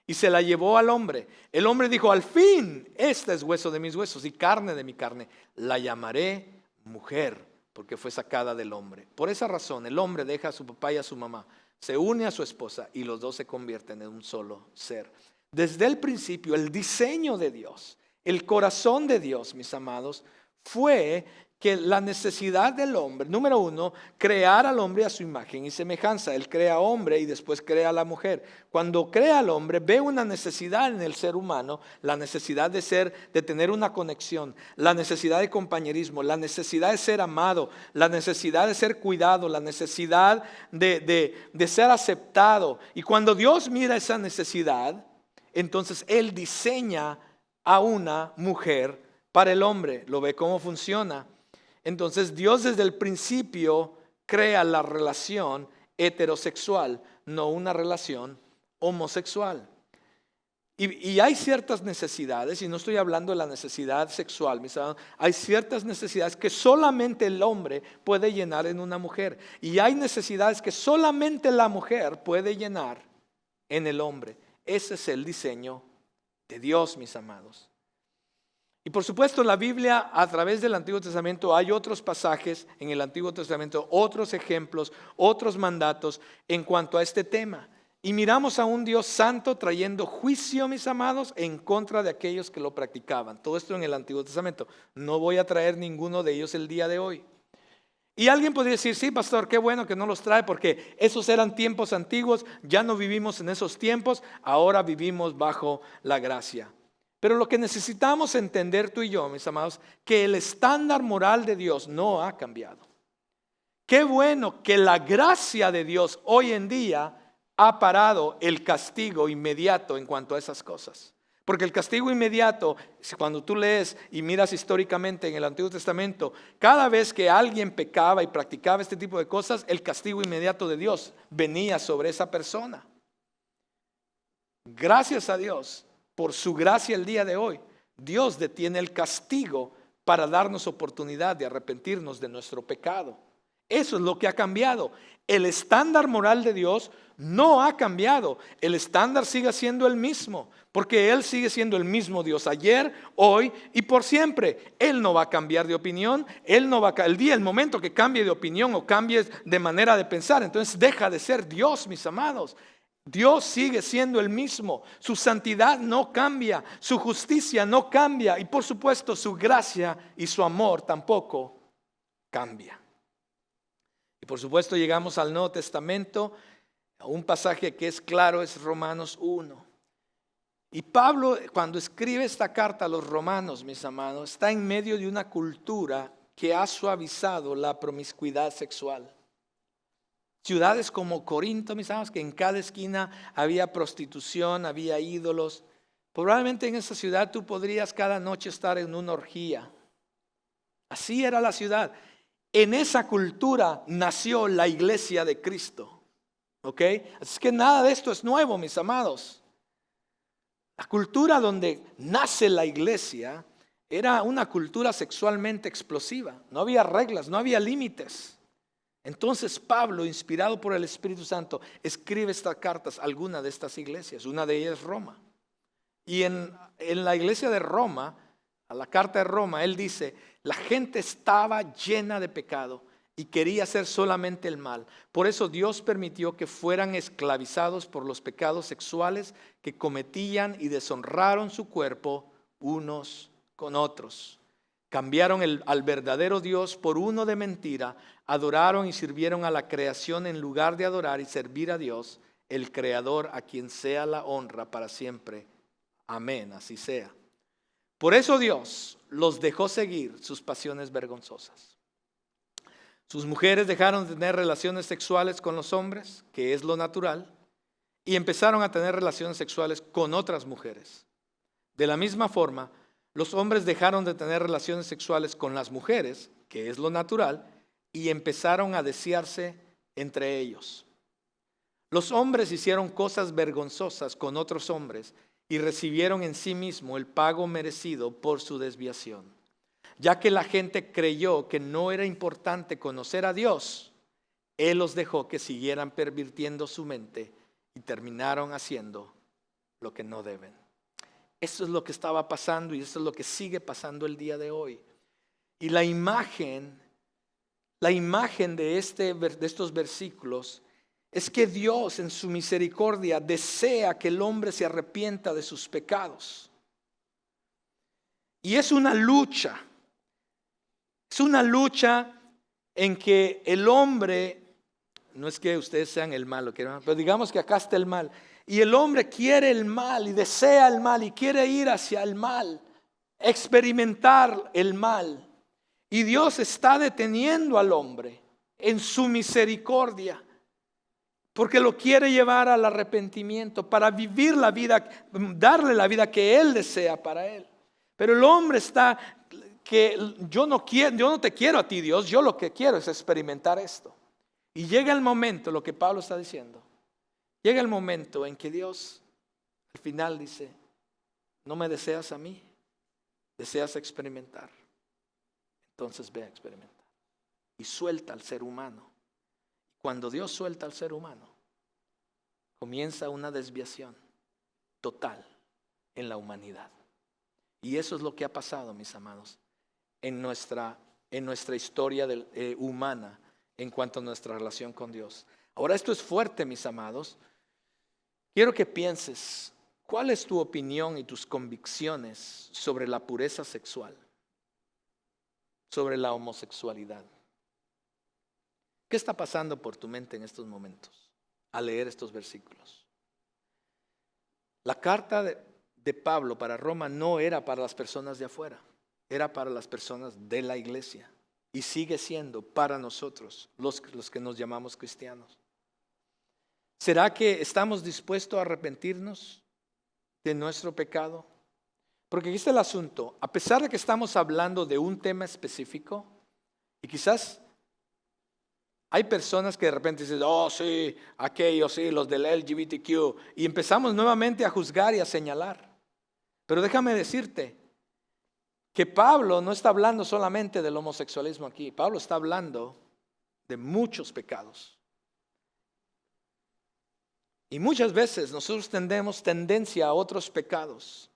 Y se la llevó al hombre. El hombre dijo, al fin, este es hueso de mis huesos y carne de mi carne. La llamaré mujer, porque fue sacada del hombre. Por esa razón, el hombre deja a su papá y a su mamá, se une a su esposa y los dos se convierten en un solo ser. Desde el principio, el diseño de Dios, el corazón de Dios, mis amados, fue que la necesidad del hombre, número uno, crear al hombre a su imagen y semejanza. Él crea hombre y después crea a la mujer. Cuando crea al hombre, ve una necesidad en el ser humano, la necesidad de tener una conexión, la necesidad de compañerismo, la necesidad de ser amado, la necesidad de ser cuidado, la necesidad de ser aceptado. Y cuando Dios mira esa necesidad, entonces Él diseña a una mujer para el hombre. Lo ve cómo funciona. Entonces Dios desde el principio crea la relación heterosexual, no una relación homosexual. Y hay ciertas necesidades, y no estoy hablando de la necesidad sexual, mis amados, hay ciertas necesidades que solamente el hombre puede llenar en una mujer. Y hay necesidades que solamente la mujer puede llenar en el hombre. Ese es el diseño de Dios, mis amados. Y por supuesto en la Biblia, a través del Antiguo Testamento, hay otros pasajes en el Antiguo Testamento, otros ejemplos, otros mandatos en cuanto a este tema. Y miramos a un Dios santo trayendo juicio, mis amados, en contra de aquellos que lo practicaban. Todo esto en el Antiguo Testamento. No voy a traer ninguno de ellos el día de hoy. Y alguien podría decir, sí, pastor, qué bueno que no los trae porque esos eran tiempos antiguos, ya no vivimos en esos tiempos, ahora vivimos bajo la gracia. Pero lo que necesitamos entender tú y yo, mis amados, que el estándar moral de Dios no ha cambiado. Qué bueno que la gracia de Dios hoy en día ha parado el castigo inmediato en cuanto a esas cosas. Porque el castigo inmediato, cuando tú lees y miras históricamente en el Antiguo Testamento, cada vez que alguien pecaba y practicaba este tipo de cosas, el castigo inmediato de Dios venía sobre esa persona. Gracias a Dios. Por su gracia el día de hoy, Dios detiene el castigo para darnos oportunidad de arrepentirnos de nuestro pecado. Eso es lo que ha cambiado. El estándar moral de Dios no ha cambiado. El estándar sigue siendo el mismo, porque Él sigue siendo el mismo Dios ayer, hoy y por siempre. Él no va a cambiar de opinión. Él no va a, el momento que cambie de opinión o cambie de manera de pensar, entonces deja de ser Dios, mis amados. Dios sigue siendo el mismo, su santidad no cambia, su justicia no cambia y por supuesto su gracia y su amor tampoco cambia. Y por supuesto llegamos al Nuevo Testamento, a un pasaje que es claro, es Romanos 1. Y Pablo, cuando escribe esta carta a los romanos, mis amados, está en medio de una cultura que ha suavizado la promiscuidad sexual. Ciudades como Corinto, mis amados, que en cada esquina había prostitución, había ídolos. Probablemente en esa ciudad tú podrías cada noche estar en una orgía. Así era la ciudad. En esa cultura nació la iglesia de Cristo. ¿Ok? Así que nada de esto es nuevo, mis amados. La cultura donde nace la iglesia era una cultura sexualmente explosiva. No había reglas, no había límites. Entonces Pablo, inspirado por el Espíritu Santo, escribe estas cartas a alguna de estas iglesias. Una de ellas es Roma. Y en la iglesia de Roma, a la carta de Roma, él dice, la gente estaba llena de pecado y quería hacer solamente el mal. Por eso Dios permitió que fueran esclavizados por los pecados sexuales que cometían y deshonraron su cuerpo unos con otros. Cambiaron al verdadero Dios por uno de mentira, adoraron y sirvieron a la creación en lugar de adorar y servir a Dios, el Creador, a quien sea la honra para siempre. Amén, así sea. Por eso Dios los dejó seguir sus pasiones vergonzosas. Sus mujeres dejaron de tener relaciones sexuales con los hombres, que es lo natural, y empezaron a tener relaciones sexuales con otras mujeres. De la misma forma, los hombres dejaron de tener relaciones sexuales con las mujeres, que es lo natural, y empezaron a desearse entre ellos. Los hombres hicieron cosas vergonzosas con otros hombres y recibieron en sí mismo el pago merecido por su desviación. Ya que la gente creyó que no era importante conocer a Dios, Él los dejó que siguieran pervirtiendo su mente y terminaron haciendo lo que no deben. Eso es lo que estaba pasando y eso es lo que sigue pasando el día de hoy. Y la imagen de estos versículos es que Dios en su misericordia desea que el hombre se arrepienta de sus pecados. Y es una lucha. Es una lucha en que el hombre, no es que ustedes sean el malo, pero digamos que acá está el mal. Y el hombre quiere el mal y desea el mal y quiere ir hacia el mal, experimentar el mal. Y Dios está deteniendo al hombre en su misericordia, porque lo quiere llevar al arrepentimiento para vivir la vida, darle la vida que Él desea para él. Pero el hombre está que yo no te quiero a ti, Dios, yo lo que quiero es experimentar esto. Y llega el momento, lo que Pablo está diciendo, llega el momento en que Dios al final dice, no me deseas a mí, deseas experimentar. Entonces ve a experimentar. Y suelta al ser humano. Cuando Dios suelta al ser humano, comienza una desviación total en la humanidad. Y eso es lo que ha pasado, mis amados, en nuestra historia humana en cuanto a nuestra relación con Dios. Ahora esto es fuerte, mis amados. Quiero que pienses, ¿cuál es tu opinión y tus convicciones sobre la pureza sexual? Sobre la homosexualidad. ¿Qué está pasando por tu mente en estos momentos al leer estos versículos? La carta de Pablo para Roma no era para las personas de afuera, era para las personas de la iglesia y sigue siendo para nosotros, los que nos llamamos cristianos. ¿Será que estamos dispuestos a arrepentirnos de nuestro pecado? Porque aquí está el asunto, a pesar de que estamos hablando de un tema específico, y quizás hay personas que de repente dicen, oh sí, aquellos sí, los del LGBTQ, y empezamos nuevamente a juzgar y a señalar. Pero déjame decirte que Pablo no está hablando solamente del homosexualismo aquí, Pablo está hablando de muchos pecados. Y muchas veces nosotros tenemos tendencia a otros pecados.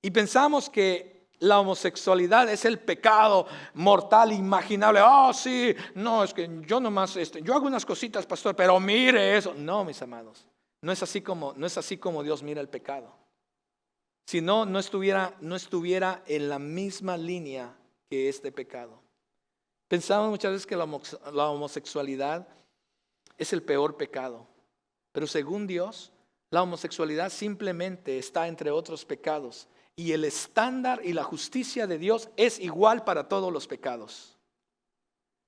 Y pensamos que la homosexualidad es el pecado mortal imaginable. Oh, sí, no, es que yo nomás, yo hago unas cositas, pastor, pero mire eso. No, mis amados, no es así como Dios mira el pecado. Si no estuviera en la misma línea que este pecado. Pensamos muchas veces que la homosexualidad es el peor pecado. Pero según Dios, La homosexualidad simplemente está entre otros pecados. Y el estándar y la justicia de Dios es igual para todos los pecados.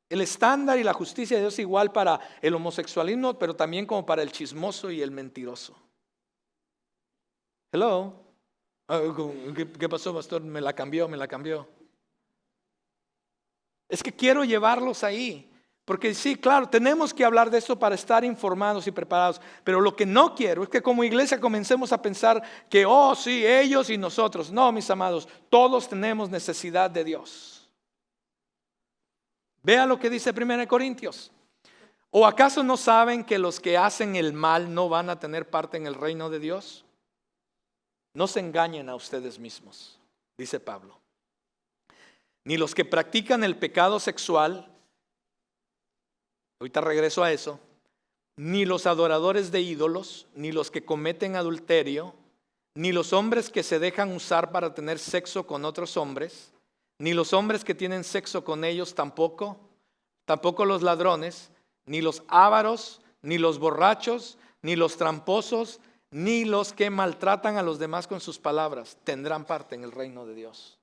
El estándar y la justicia de Dios es igual para el homosexualismo, pero también como para el chismoso y el mentiroso. Hello. ¿Qué pasó, pastor? Me la cambió. Es que quiero llevarlos ahí. Porque sí, claro, tenemos que hablar de esto para estar informados y preparados. Pero lo que no quiero es que como iglesia comencemos a pensar que, oh sí, ellos y nosotros. No, mis amados, todos tenemos necesidad de Dios. Vea lo que dice 1 Corintios. ¿O acaso no saben que los que hacen el mal no van a tener parte en el reino de Dios? No se engañen a ustedes mismos, dice Pablo. Ni los que practican el pecado sexual, ahorita regreso a eso, ni los adoradores de ídolos, ni los que cometen adulterio, ni los hombres que se dejan usar para tener sexo con otros hombres, ni los hombres que tienen sexo con ellos tampoco los ladrones, ni los ávaros, ni los borrachos, ni los tramposos, ni los que maltratan a los demás con sus palabras tendrán parte en el reino de Dios.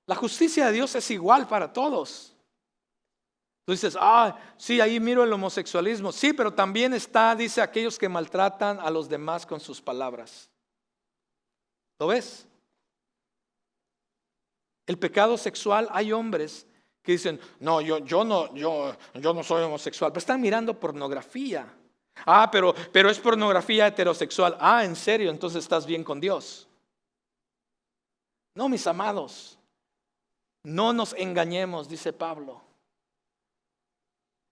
La justicia de Dios es igual para todos. Tú dices, sí, ahí miro el homosexualismo. Sí, pero también está, dice, aquellos que maltratan a los demás con sus palabras. ¿Lo ves? El pecado sexual, hay hombres que dicen, no, yo no soy homosexual, pero están mirando pornografía. Pero es pornografía heterosexual. ¿En serio? Entonces estás bien con Dios. No, mis amados, no nos engañemos, dice Pablo.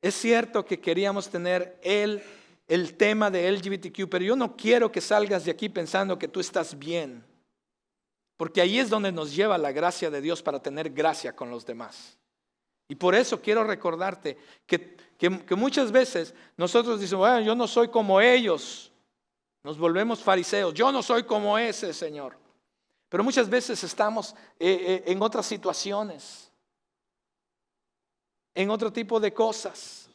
Es cierto que queríamos tener el tema de LGBTQ, pero yo no quiero que salgas de aquí pensando que tú estás bien. Porque ahí es donde nos lleva la gracia de Dios para tener gracia con los demás. Y por eso quiero recordarte que muchas veces nosotros decimos, bueno, yo no soy como ellos. Nos volvemos fariseos. Yo no soy como ese, Señor. Pero muchas veces estamos en otras situaciones, en otro tipo de cosas.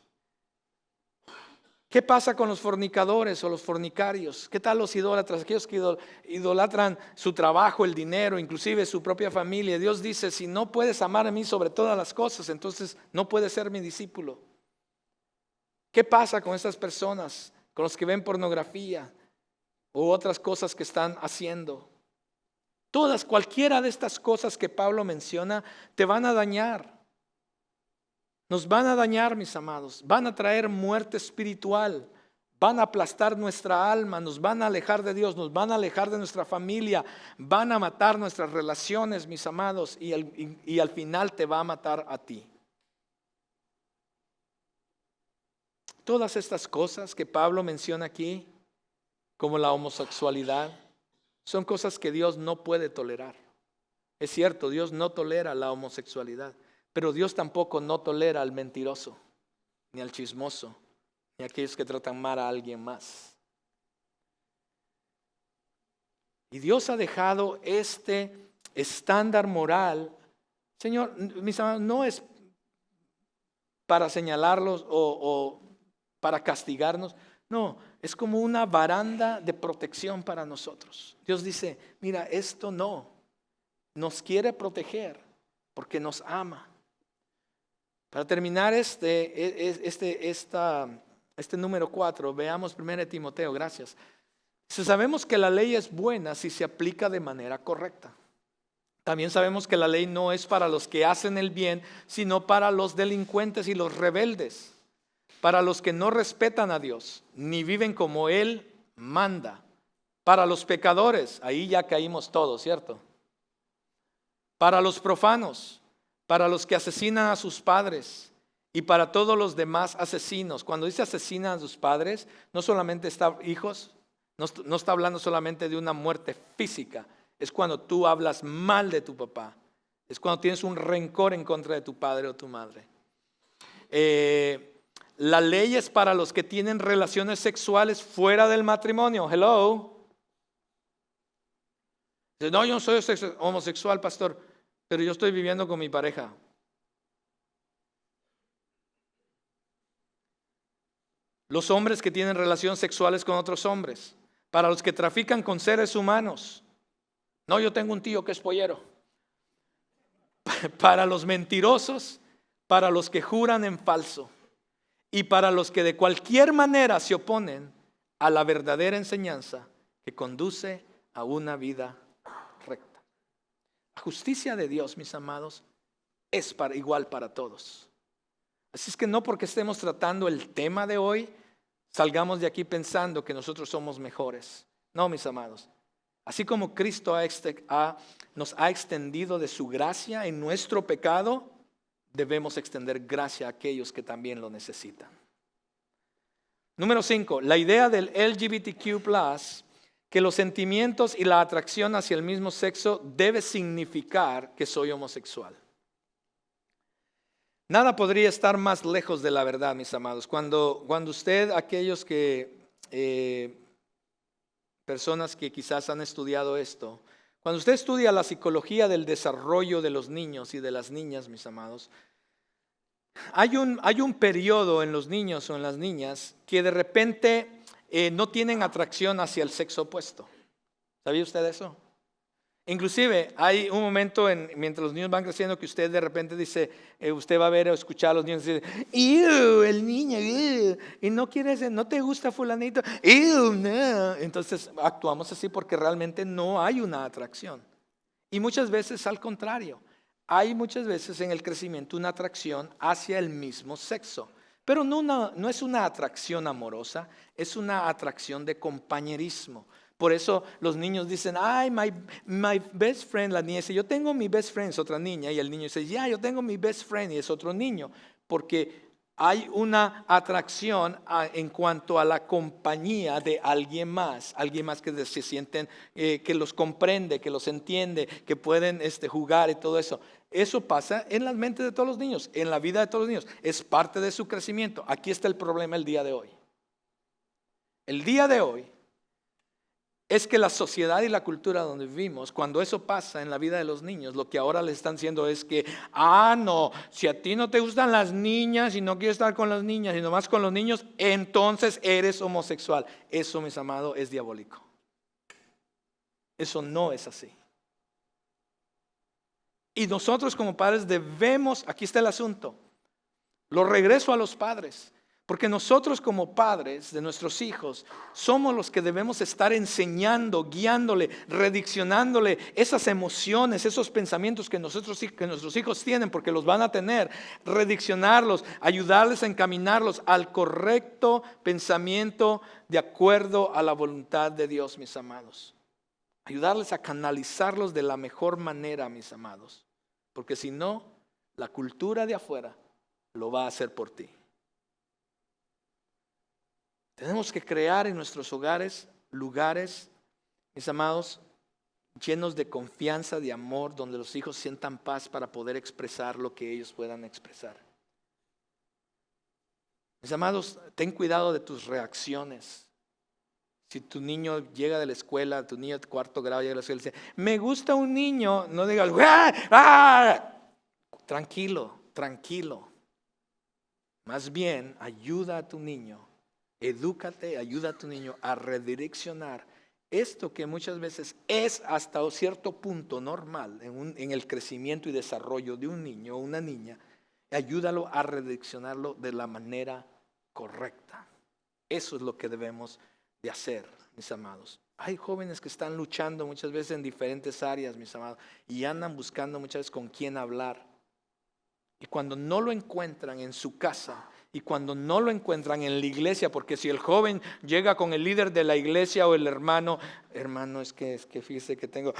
¿Qué pasa con los fornicadores o los fornicarios? ¿Qué tal los idólatras? Aquellos que idolatran su trabajo, el dinero, inclusive su propia familia. Dios dice, si no puedes amar a mí sobre todas las cosas, entonces no puedes ser mi discípulo. ¿Qué pasa con esas personas, con los que ven pornografía u otras cosas que están haciendo? Cualquiera de estas cosas que Pablo menciona, te van a dañar. Nos van a dañar, mis amados. Van a traer muerte espiritual. Van a aplastar nuestra alma. Nos van a alejar de Dios. Nos van a alejar de nuestra familia. Van a matar nuestras relaciones, mis amados. Y al final te va a matar a ti. Todas estas cosas que Pablo menciona aquí, como la homosexualidad, son cosas que Dios no puede tolerar. Es cierto, Dios no tolera la homosexualidad. Pero Dios tampoco no tolera al mentiroso, ni al chismoso, ni a aquellos que tratan mal a alguien más. Y Dios ha dejado este estándar moral. Señor, mis amados, no es para señalarlos o para castigarnos. No, es como una baranda de protección para nosotros. Dios dice, mira, esto no. Nos quiere proteger porque nos ama. Para terminar este número 4, veamos 1 Timoteo, gracias. Sabemos que la ley es buena si se aplica de manera correcta. También sabemos que la ley no es para los que hacen el bien, sino para los delincuentes y los rebeldes, para los que no respetan a Dios, ni viven como Él manda, para los pecadores, ahí ya caímos todos, ¿cierto? Para los profanos, para los que asesinan a sus padres y para todos los demás asesinos. Cuando dice asesinan a sus padres, no solamente está hijos, no está hablando solamente de una muerte física. Es cuando tú hablas mal de tu papá. Es cuando tienes un rencor en contra de tu padre o tu madre. La ley es para los que tienen relaciones sexuales fuera del matrimonio. Hello. No, yo no soy homosexual, pastor, pero yo estoy viviendo con mi pareja. Los hombres que tienen relaciones sexuales con otros hombres. para los que trafican con seres humanos. No, yo tengo un tío que es pollero. Para los mentirosos, para los que juran en falso y para los que de cualquier manera se oponen a la verdadera enseñanza que conduce a una vida recta. La justicia de Dios, mis amados, es igual para todos. Así es que no porque estemos tratando el tema de hoy, salgamos de aquí pensando que nosotros somos mejores. No, mis amados. Así como Cristo nos ha extendido de su gracia en nuestro pecado, debemos extender gracia a aquellos que también lo necesitan. Número 5, la idea del LGBTQ+, que los sentimientos y la atracción hacia el mismo sexo debe significar que soy homosexual. Nada podría estar más lejos de la verdad, mis amados. Cuando usted, aquellos personas que quizás han estudiado esto, cuando usted estudia la psicología del desarrollo de los niños y de las niñas, mis amados, hay un periodo en los niños o en las niñas que de repente no tienen atracción hacia el sexo opuesto. ¿Sabía usted eso? Inclusive hay un momento mientras los niños van creciendo que usted de repente dice, usted va a ver o escuchar a los niños decir, ¡ew! El niño, ¡ew! Y no quieres, no te gusta fulanito, ¡ew! No. Entonces actuamos así porque realmente no hay una atracción. Y muchas veces al contrario, hay muchas veces en el crecimiento una atracción hacia el mismo sexo. Pero no es una atracción amorosa, es una atracción de compañerismo. Por eso los niños dicen, ay, my best friend, la niña dice, yo tengo mi best friend, es otra niña, y el niño dice, ya, yo tengo mi best friend, y es otro niño, porque hay una atracción en cuanto a la compañía de alguien más que se sienten, que los comprende, que los entiende, que pueden jugar y todo eso. Eso pasa en las mentes de todos los niños, en la vida de todos los niños, es parte de su crecimiento. Aquí está el problema el día de hoy. El día de hoy es que la sociedad y la cultura donde vivimos, cuando eso pasa en la vida de los niños, lo que ahora les están diciendo es que, no, si a ti no te gustan las niñas y no quieres estar con las niñas y nomás con los niños, entonces eres homosexual. Eso, mis amados, es diabólico. Eso no es así. Y nosotros como padres debemos, aquí está el asunto, lo regreso a los padres. Porque nosotros como padres de nuestros hijos somos los que debemos estar enseñando, guiándole, rediccionándole esas emociones, esos pensamientos que nuestros hijos tienen, porque los van a tener, rediccionarlos, ayudarles a encaminarlos al correcto pensamiento de acuerdo a la voluntad de Dios, mis amados. Ayudarles a canalizarlos de la mejor manera, mis amados. Porque si no, la cultura de afuera lo va a hacer por ti. Tenemos que crear en nuestros hogares lugares, mis amados, llenos de confianza, de amor, donde los hijos sientan paz para poder expresar lo que ellos puedan expresar. Mis amados, ten cuidado de tus reacciones. Si tu niño llega de la escuela, tu niño de 4º grado llega de la escuela y dice, me gusta un niño, no digas, ¡ah! ¡Ah! Tranquilo, tranquilo. Más bien, ayuda a tu niño. Edúcate, ayuda a tu niño a redireccionar esto que muchas veces es hasta cierto punto normal en el crecimiento y desarrollo de un niño o una niña. Ayúdalo a redireccionarlo de la manera correcta. Eso es lo que debemos de hacer, mis amados. Hay jóvenes que están luchando muchas veces en diferentes áreas, mis amados, y andan buscando muchas veces con quién hablar. Y cuando no lo encuentran en su casa, y cuando no lo encuentran en la iglesia, porque si el joven llega con el líder de la iglesia o el hermano, es que fíjese que tengo.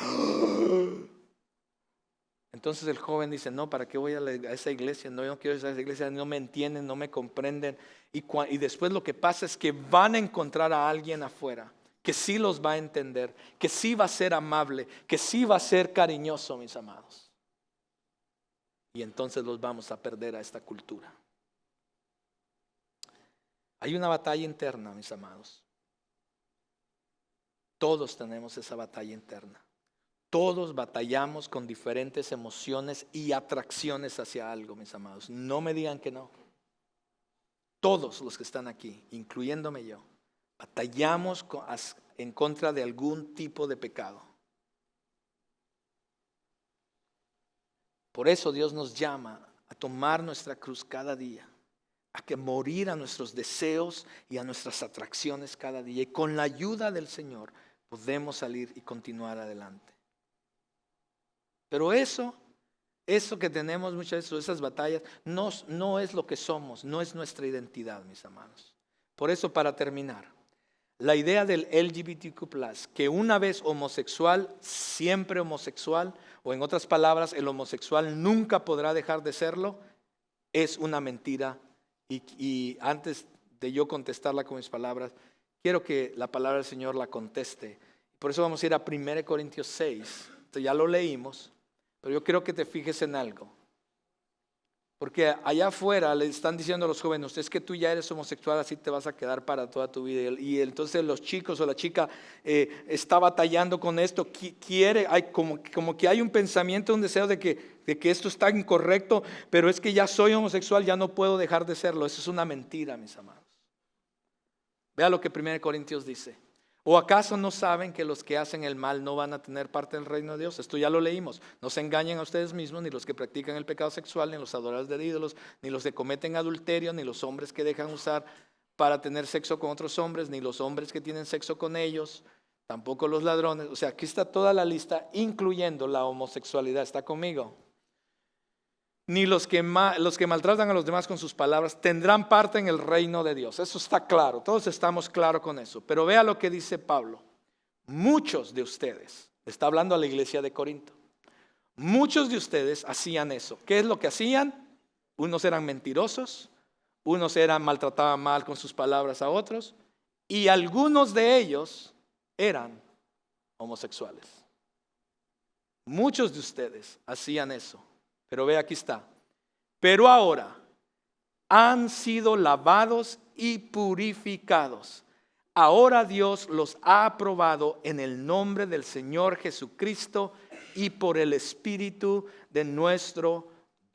Entonces el joven dice, no, ¿para qué voy a esa iglesia? No, yo no quiero ir a esa iglesia, no me entienden, no me comprenden. Y después lo que pasa es que van a encontrar a alguien afuera que sí los va a entender, que sí va a ser amable, que sí va a ser cariñoso, mis amados. Y entonces los vamos a perder a esta cultura. Hay una batalla interna, mis amados. Todos tenemos esa batalla interna. Todos batallamos con diferentes emociones y atracciones hacia algo, mis amados. No me digan que no. Todos los que están aquí, incluyéndome yo, batallamos en contra de algún tipo de pecado. Por eso Dios nos llama a tomar nuestra cruz cada día, a que morir a nuestros deseos y a nuestras atracciones cada día. Y con la ayuda del Señor podemos salir y continuar adelante. Pero eso que tenemos muchas veces, esas batallas, no es lo que somos, no es nuestra identidad, mis amados. Por eso, para terminar, la idea del LGBTQ+, que una vez homosexual, siempre homosexual, o en otras palabras, el homosexual nunca podrá dejar de serlo, es una mentira. Y antes de yo contestarla con mis palabras, quiero que la palabra del Señor la conteste. Por eso vamos a ir a 1 Corintios 6. Esto ya lo leímos, pero yo quiero que te fijes en algo. Porque allá afuera le están diciendo a los jóvenes, es que tú ya eres homosexual, así te vas a quedar para toda tu vida. Y entonces los chicos o la chica está batallando con esto, hay como que hay un pensamiento, un deseo de que esto está incorrecto, pero es que ya soy homosexual, ya no puedo dejar de serlo. Eso es una mentira, mis amados. Vea lo que 1 Corintios dice. ¿O acaso no saben que los que hacen el mal no van a tener parte del reino de Dios? Esto ya lo leímos. No se engañen a ustedes mismos, ni los que practican el pecado sexual, ni los adoradores de ídolos, ni los que cometen adulterio, ni los hombres que dejan usar para tener sexo con otros hombres, ni los hombres que tienen sexo con ellos, tampoco los ladrones. O sea, aquí está toda la lista, incluyendo la homosexualidad. ¿Está conmigo? Ni los que maltratan a los demás con sus palabras tendrán parte en el reino de Dios. Eso está claro, todos estamos claros con eso. Pero vea lo que dice Pablo. Muchos de ustedes, está hablando a la iglesia de Corinto, muchos de ustedes hacían eso. ¿Qué es lo que hacían? Unos eran mentirosos, unos maltrataban mal con sus palabras a otros, y algunos de ellos eran homosexuales. Muchos de ustedes hacían eso. Pero ve, aquí está. Pero ahora han sido lavados y purificados. Ahora Dios los ha aprobado en el nombre del Señor Jesucristo y por el Espíritu de nuestro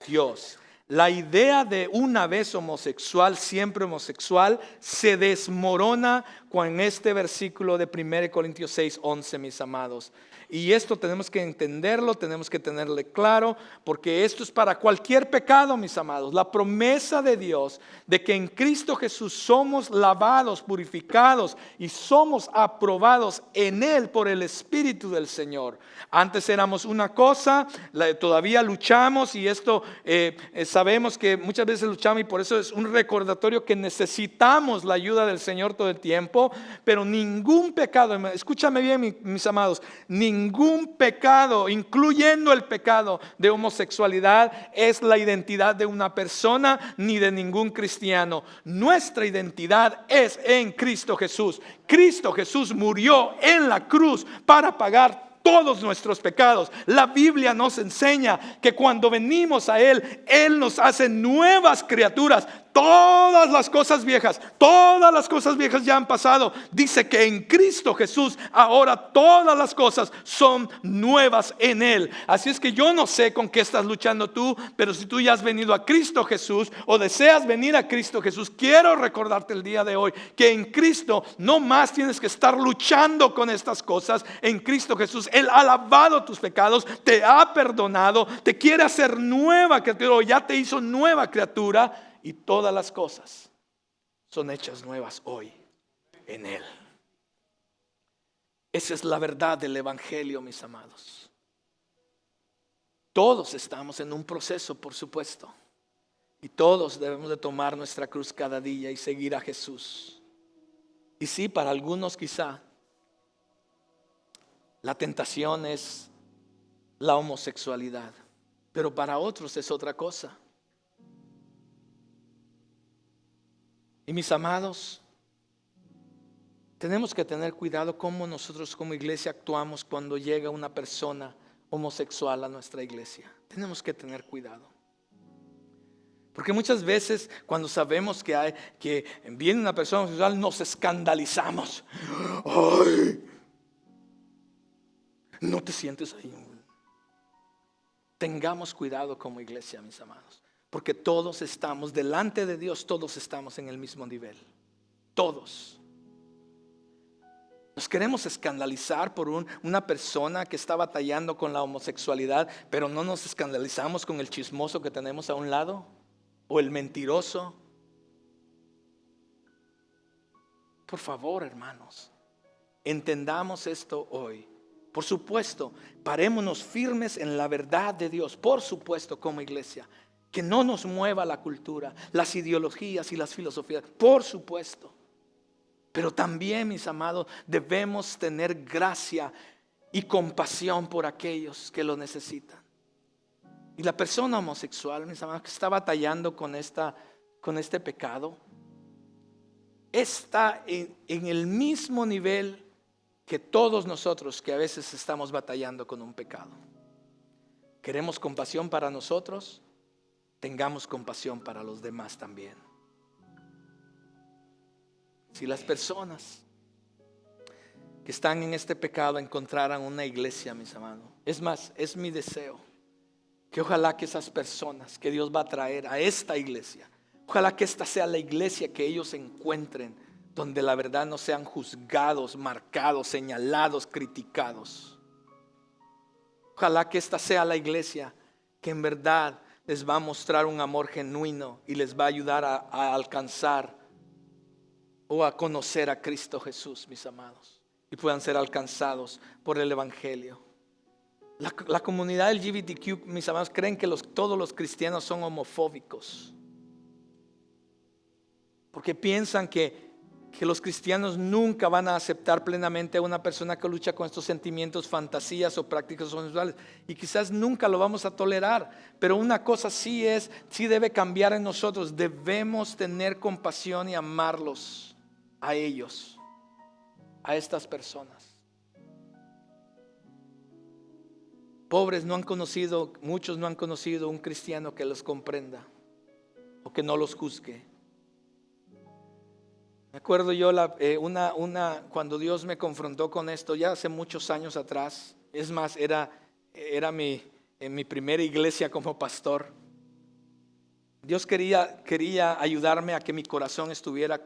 Dios. La idea de una vez homosexual, siempre homosexual, se desmorona con este versículo de 1 Corintios 6:11, mis amados. Y esto tenemos que entenderlo, tenemos que tenerle claro, porque esto es para cualquier pecado, mis amados. La promesa de Dios de que en Cristo Jesús somos lavados, purificados y somos aprobados en Él por el Espíritu del Señor. Antes éramos una cosa, todavía luchamos, y esto sabemos que muchas veces luchamos, y por eso es un recordatorio que necesitamos la ayuda del Señor todo el tiempo. Pero ningún pecado, escúchame bien, mis amados, ningún pecado, incluyendo el pecado de homosexualidad, es la identidad de una persona ni de ningún cristiano. Nuestra identidad es en Cristo Jesús. Cristo Jesús murió en la cruz para pagar todos nuestros pecados. La Biblia nos enseña que cuando venimos a Él, Él nos hace nuevas criaturas. Todas las cosas viejas ya han pasado. Dice que en Cristo Jesús ahora todas las cosas son nuevas en Él. Así es que yo no sé con qué estás luchando tú, pero si tú ya has venido a Cristo Jesús o deseas venir a Cristo Jesús, quiero recordarte el día de hoy que en Cristo no más tienes que estar luchando con estas cosas. En Cristo Jesús Él ha lavado tus pecados, te ha perdonado, te quiere hacer nueva criatura, ya te hizo nueva criatura. Y todas las cosas son hechas nuevas hoy en Él. Esa es la verdad del Evangelio, mis amados. Todos estamos en un proceso, por supuesto. Y todos debemos de tomar nuestra cruz cada día y seguir a Jesús. Y sí, para algunos quizá la tentación es la homosexualidad, pero para otros es otra cosa. Y mis amados, tenemos que tener cuidado cómo nosotros como iglesia actuamos cuando llega una persona homosexual a nuestra iglesia. Tenemos que tener cuidado. Porque muchas veces cuando sabemos que viene una persona homosexual nos escandalizamos. ¡Ay! No te sientes ahí. Tengamos cuidado como iglesia, mis amados. Porque todos estamos delante de Dios, todos estamos en el mismo nivel. Todos. Nos queremos escandalizar por una persona que está batallando con la homosexualidad, pero no nos escandalizamos con el chismoso que tenemos a un lado o el mentiroso. Por favor, hermanos, entendamos esto hoy. Por supuesto, parémonos firmes en la verdad de Dios. Por supuesto, como iglesia, que no nos mueva la cultura, las ideologías y las filosofías. Por supuesto. Pero también, mis amados, debemos tener gracia y compasión por aquellos que lo necesitan. Y la persona homosexual, mis amados, que está batallando con este pecado, está en el mismo nivel que todos nosotros que a veces estamos batallando con un pecado. ¿Queremos compasión para nosotros? Tengamos compasión para los demás también. Si las personas que están en este pecado encontraran una iglesia, mis amados, es más, es mi deseo que ojalá que esas personas que Dios va a traer a esta iglesia, ojalá que esta sea la iglesia que ellos encuentren, donde la verdad no sean juzgados, marcados, señalados, criticados. Ojalá que esta sea la iglesia que en verdad les va a mostrar un amor genuino y les va a ayudar a alcanzar o a conocer a Cristo Jesús, mis amados, y puedan ser alcanzados por el Evangelio. La comunidad LGBTQ, mis amados, creen que todos los cristianos son homofóbicos, porque piensan que los cristianos nunca van a aceptar plenamente a una persona que lucha con estos sentimientos, fantasías o prácticas homosexuales, y quizás nunca lo vamos a tolerar. Pero una cosa sí debe cambiar en nosotros. Debemos tener compasión y amarlos a ellos, a estas personas. Pobres muchos no han conocido un cristiano que los comprenda o que no los juzgue. Me acuerdo yo cuando Dios me confrontó con esto, ya hace muchos años atrás. Es más, era en mi primera iglesia como pastor. Dios quería ayudarme a que mi corazón estuviera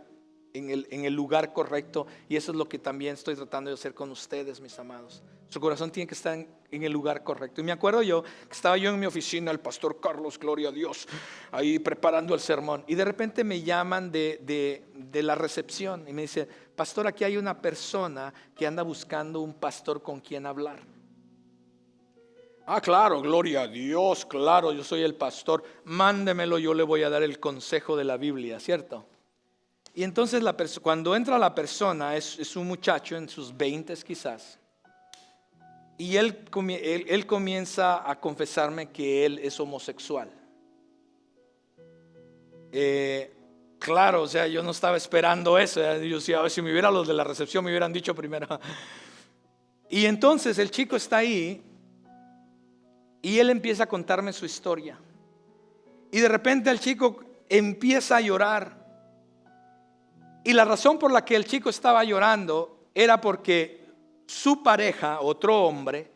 en el lugar correcto, y eso es lo que también estoy tratando de hacer con ustedes, mis amados. Su corazón tiene que estar en el lugar correcto. Y me acuerdo yo que estaba yo en mi oficina, el pastor Carlos, gloria a Dios, ahí preparando el sermón, y de repente me llaman de la recepción y me dice: pastor, aquí hay una persona que anda buscando un pastor con quien hablar. Ah, claro, gloria a Dios, claro, yo soy el pastor, mándemelo, yo le voy a dar el consejo de la Biblia, ¿cierto? Y entonces cuando entra la persona, es un muchacho en sus 20 quizás, y él comienza a confesarme que él es homosexual. Claro, o sea, yo no estaba esperando eso. Yo decía, a ver, si me hubiera los de la recepción me hubieran dicho primero. Y entonces el chico está ahí y él empieza a contarme su historia. Y de repente el chico empieza a llorar. Y la razón por la que el chico estaba llorando era porque su pareja, otro hombre,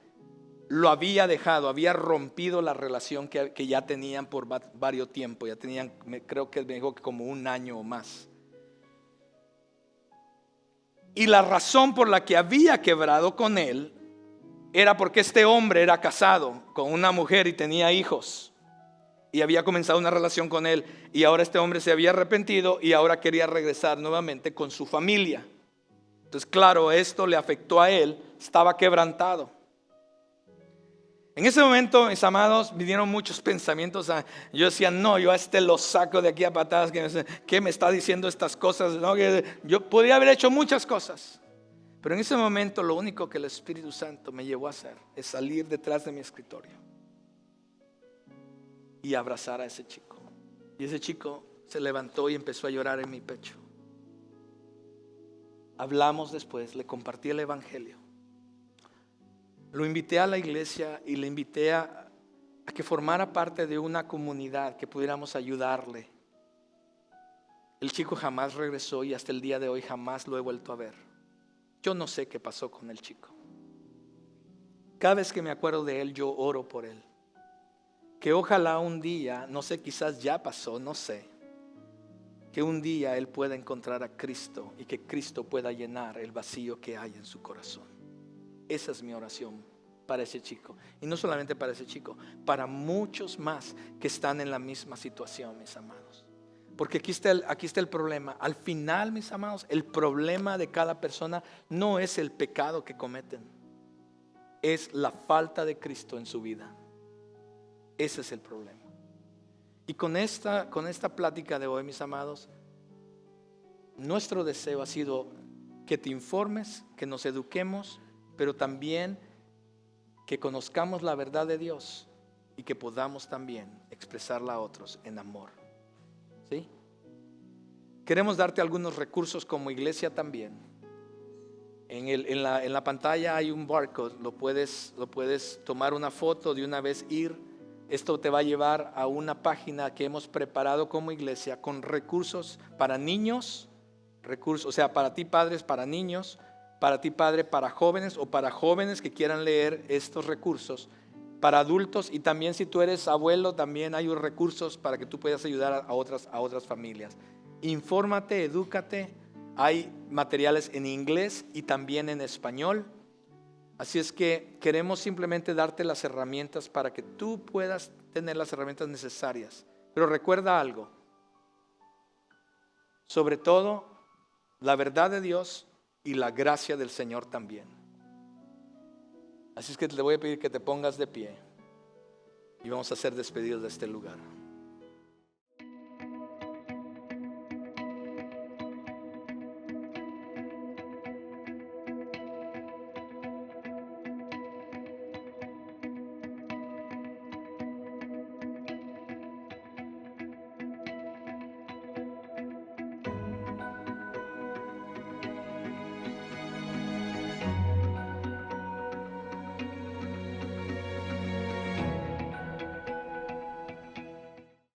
lo había dejado, había rompido la relación que ya tenían por varios tiempos. Ya tenían, creo que me dijo que como un año o más. Y la razón por la que había quebrado con él era porque este hombre era casado con una mujer y tenía hijos. Y había comenzado una relación con él, y ahora este hombre se había arrepentido y ahora quería regresar nuevamente con su familia. Entonces, claro, esto le afectó a él, estaba quebrantado. En ese momento, mis amados, vinieron muchos pensamientos. Yo decía, no, yo a este lo saco de aquí a patadas. ¿Qué me está diciendo estas cosas? ¿No? Yo podría haber hecho muchas cosas, pero en ese momento lo único que el Espíritu Santo me llevó a hacer es salir detrás de mi escritorio y abrazar a ese chico. Y ese chico se levantó y empezó a llorar en mi pecho. Hablamos después, le compartí el evangelio. Lo invité a la iglesia y le invité a que formara parte de una comunidad que pudiéramos ayudarle. El chico jamás regresó y hasta el día de hoy jamás lo he vuelto a ver. Yo no sé qué pasó con el chico. Cada vez que me acuerdo de él, yo oro por él. Que ojalá un día, no sé, quizás ya pasó, no sé, que un día él pueda encontrar a Cristo y que Cristo pueda llenar el vacío que hay en su corazón. Esa es mi oración para ese chico. Y no solamente para ese chico, para muchos más que están en la misma situación, mis amados. Porque aquí está el problema. Al final, mis amados, el problema de cada persona no es el pecado que cometen, es la falta de Cristo en su vida. Ese es el problema. Y con esta plática de hoy, mis amados, nuestro deseo ha sido que te informes, que nos eduquemos, pero también que conozcamos la verdad de Dios y que podamos también expresarla a otros en amor. ¿Sí? Queremos darte algunos recursos como iglesia también. En la pantalla hay un barcode, lo puedes tomar una foto, de una vez ir. Esto te va a llevar a una página que hemos preparado como iglesia con recursos para niños, o sea, para ti padres, para niños, para ti padre, para jóvenes o para jóvenes que quieran leer estos recursos, para adultos, y también si tú eres abuelo, también hay recursos para que tú puedas ayudar a otras familias. Infórmate, edúcate, hay materiales en inglés y también en español. Así es que queremos simplemente darte las herramientas para que tú puedas tener las herramientas necesarias. Pero recuerda algo, sobre todo la verdad de Dios y la gracia del Señor también. Así es que te voy a pedir que te pongas de pie y vamos a ser despedidos de este lugar.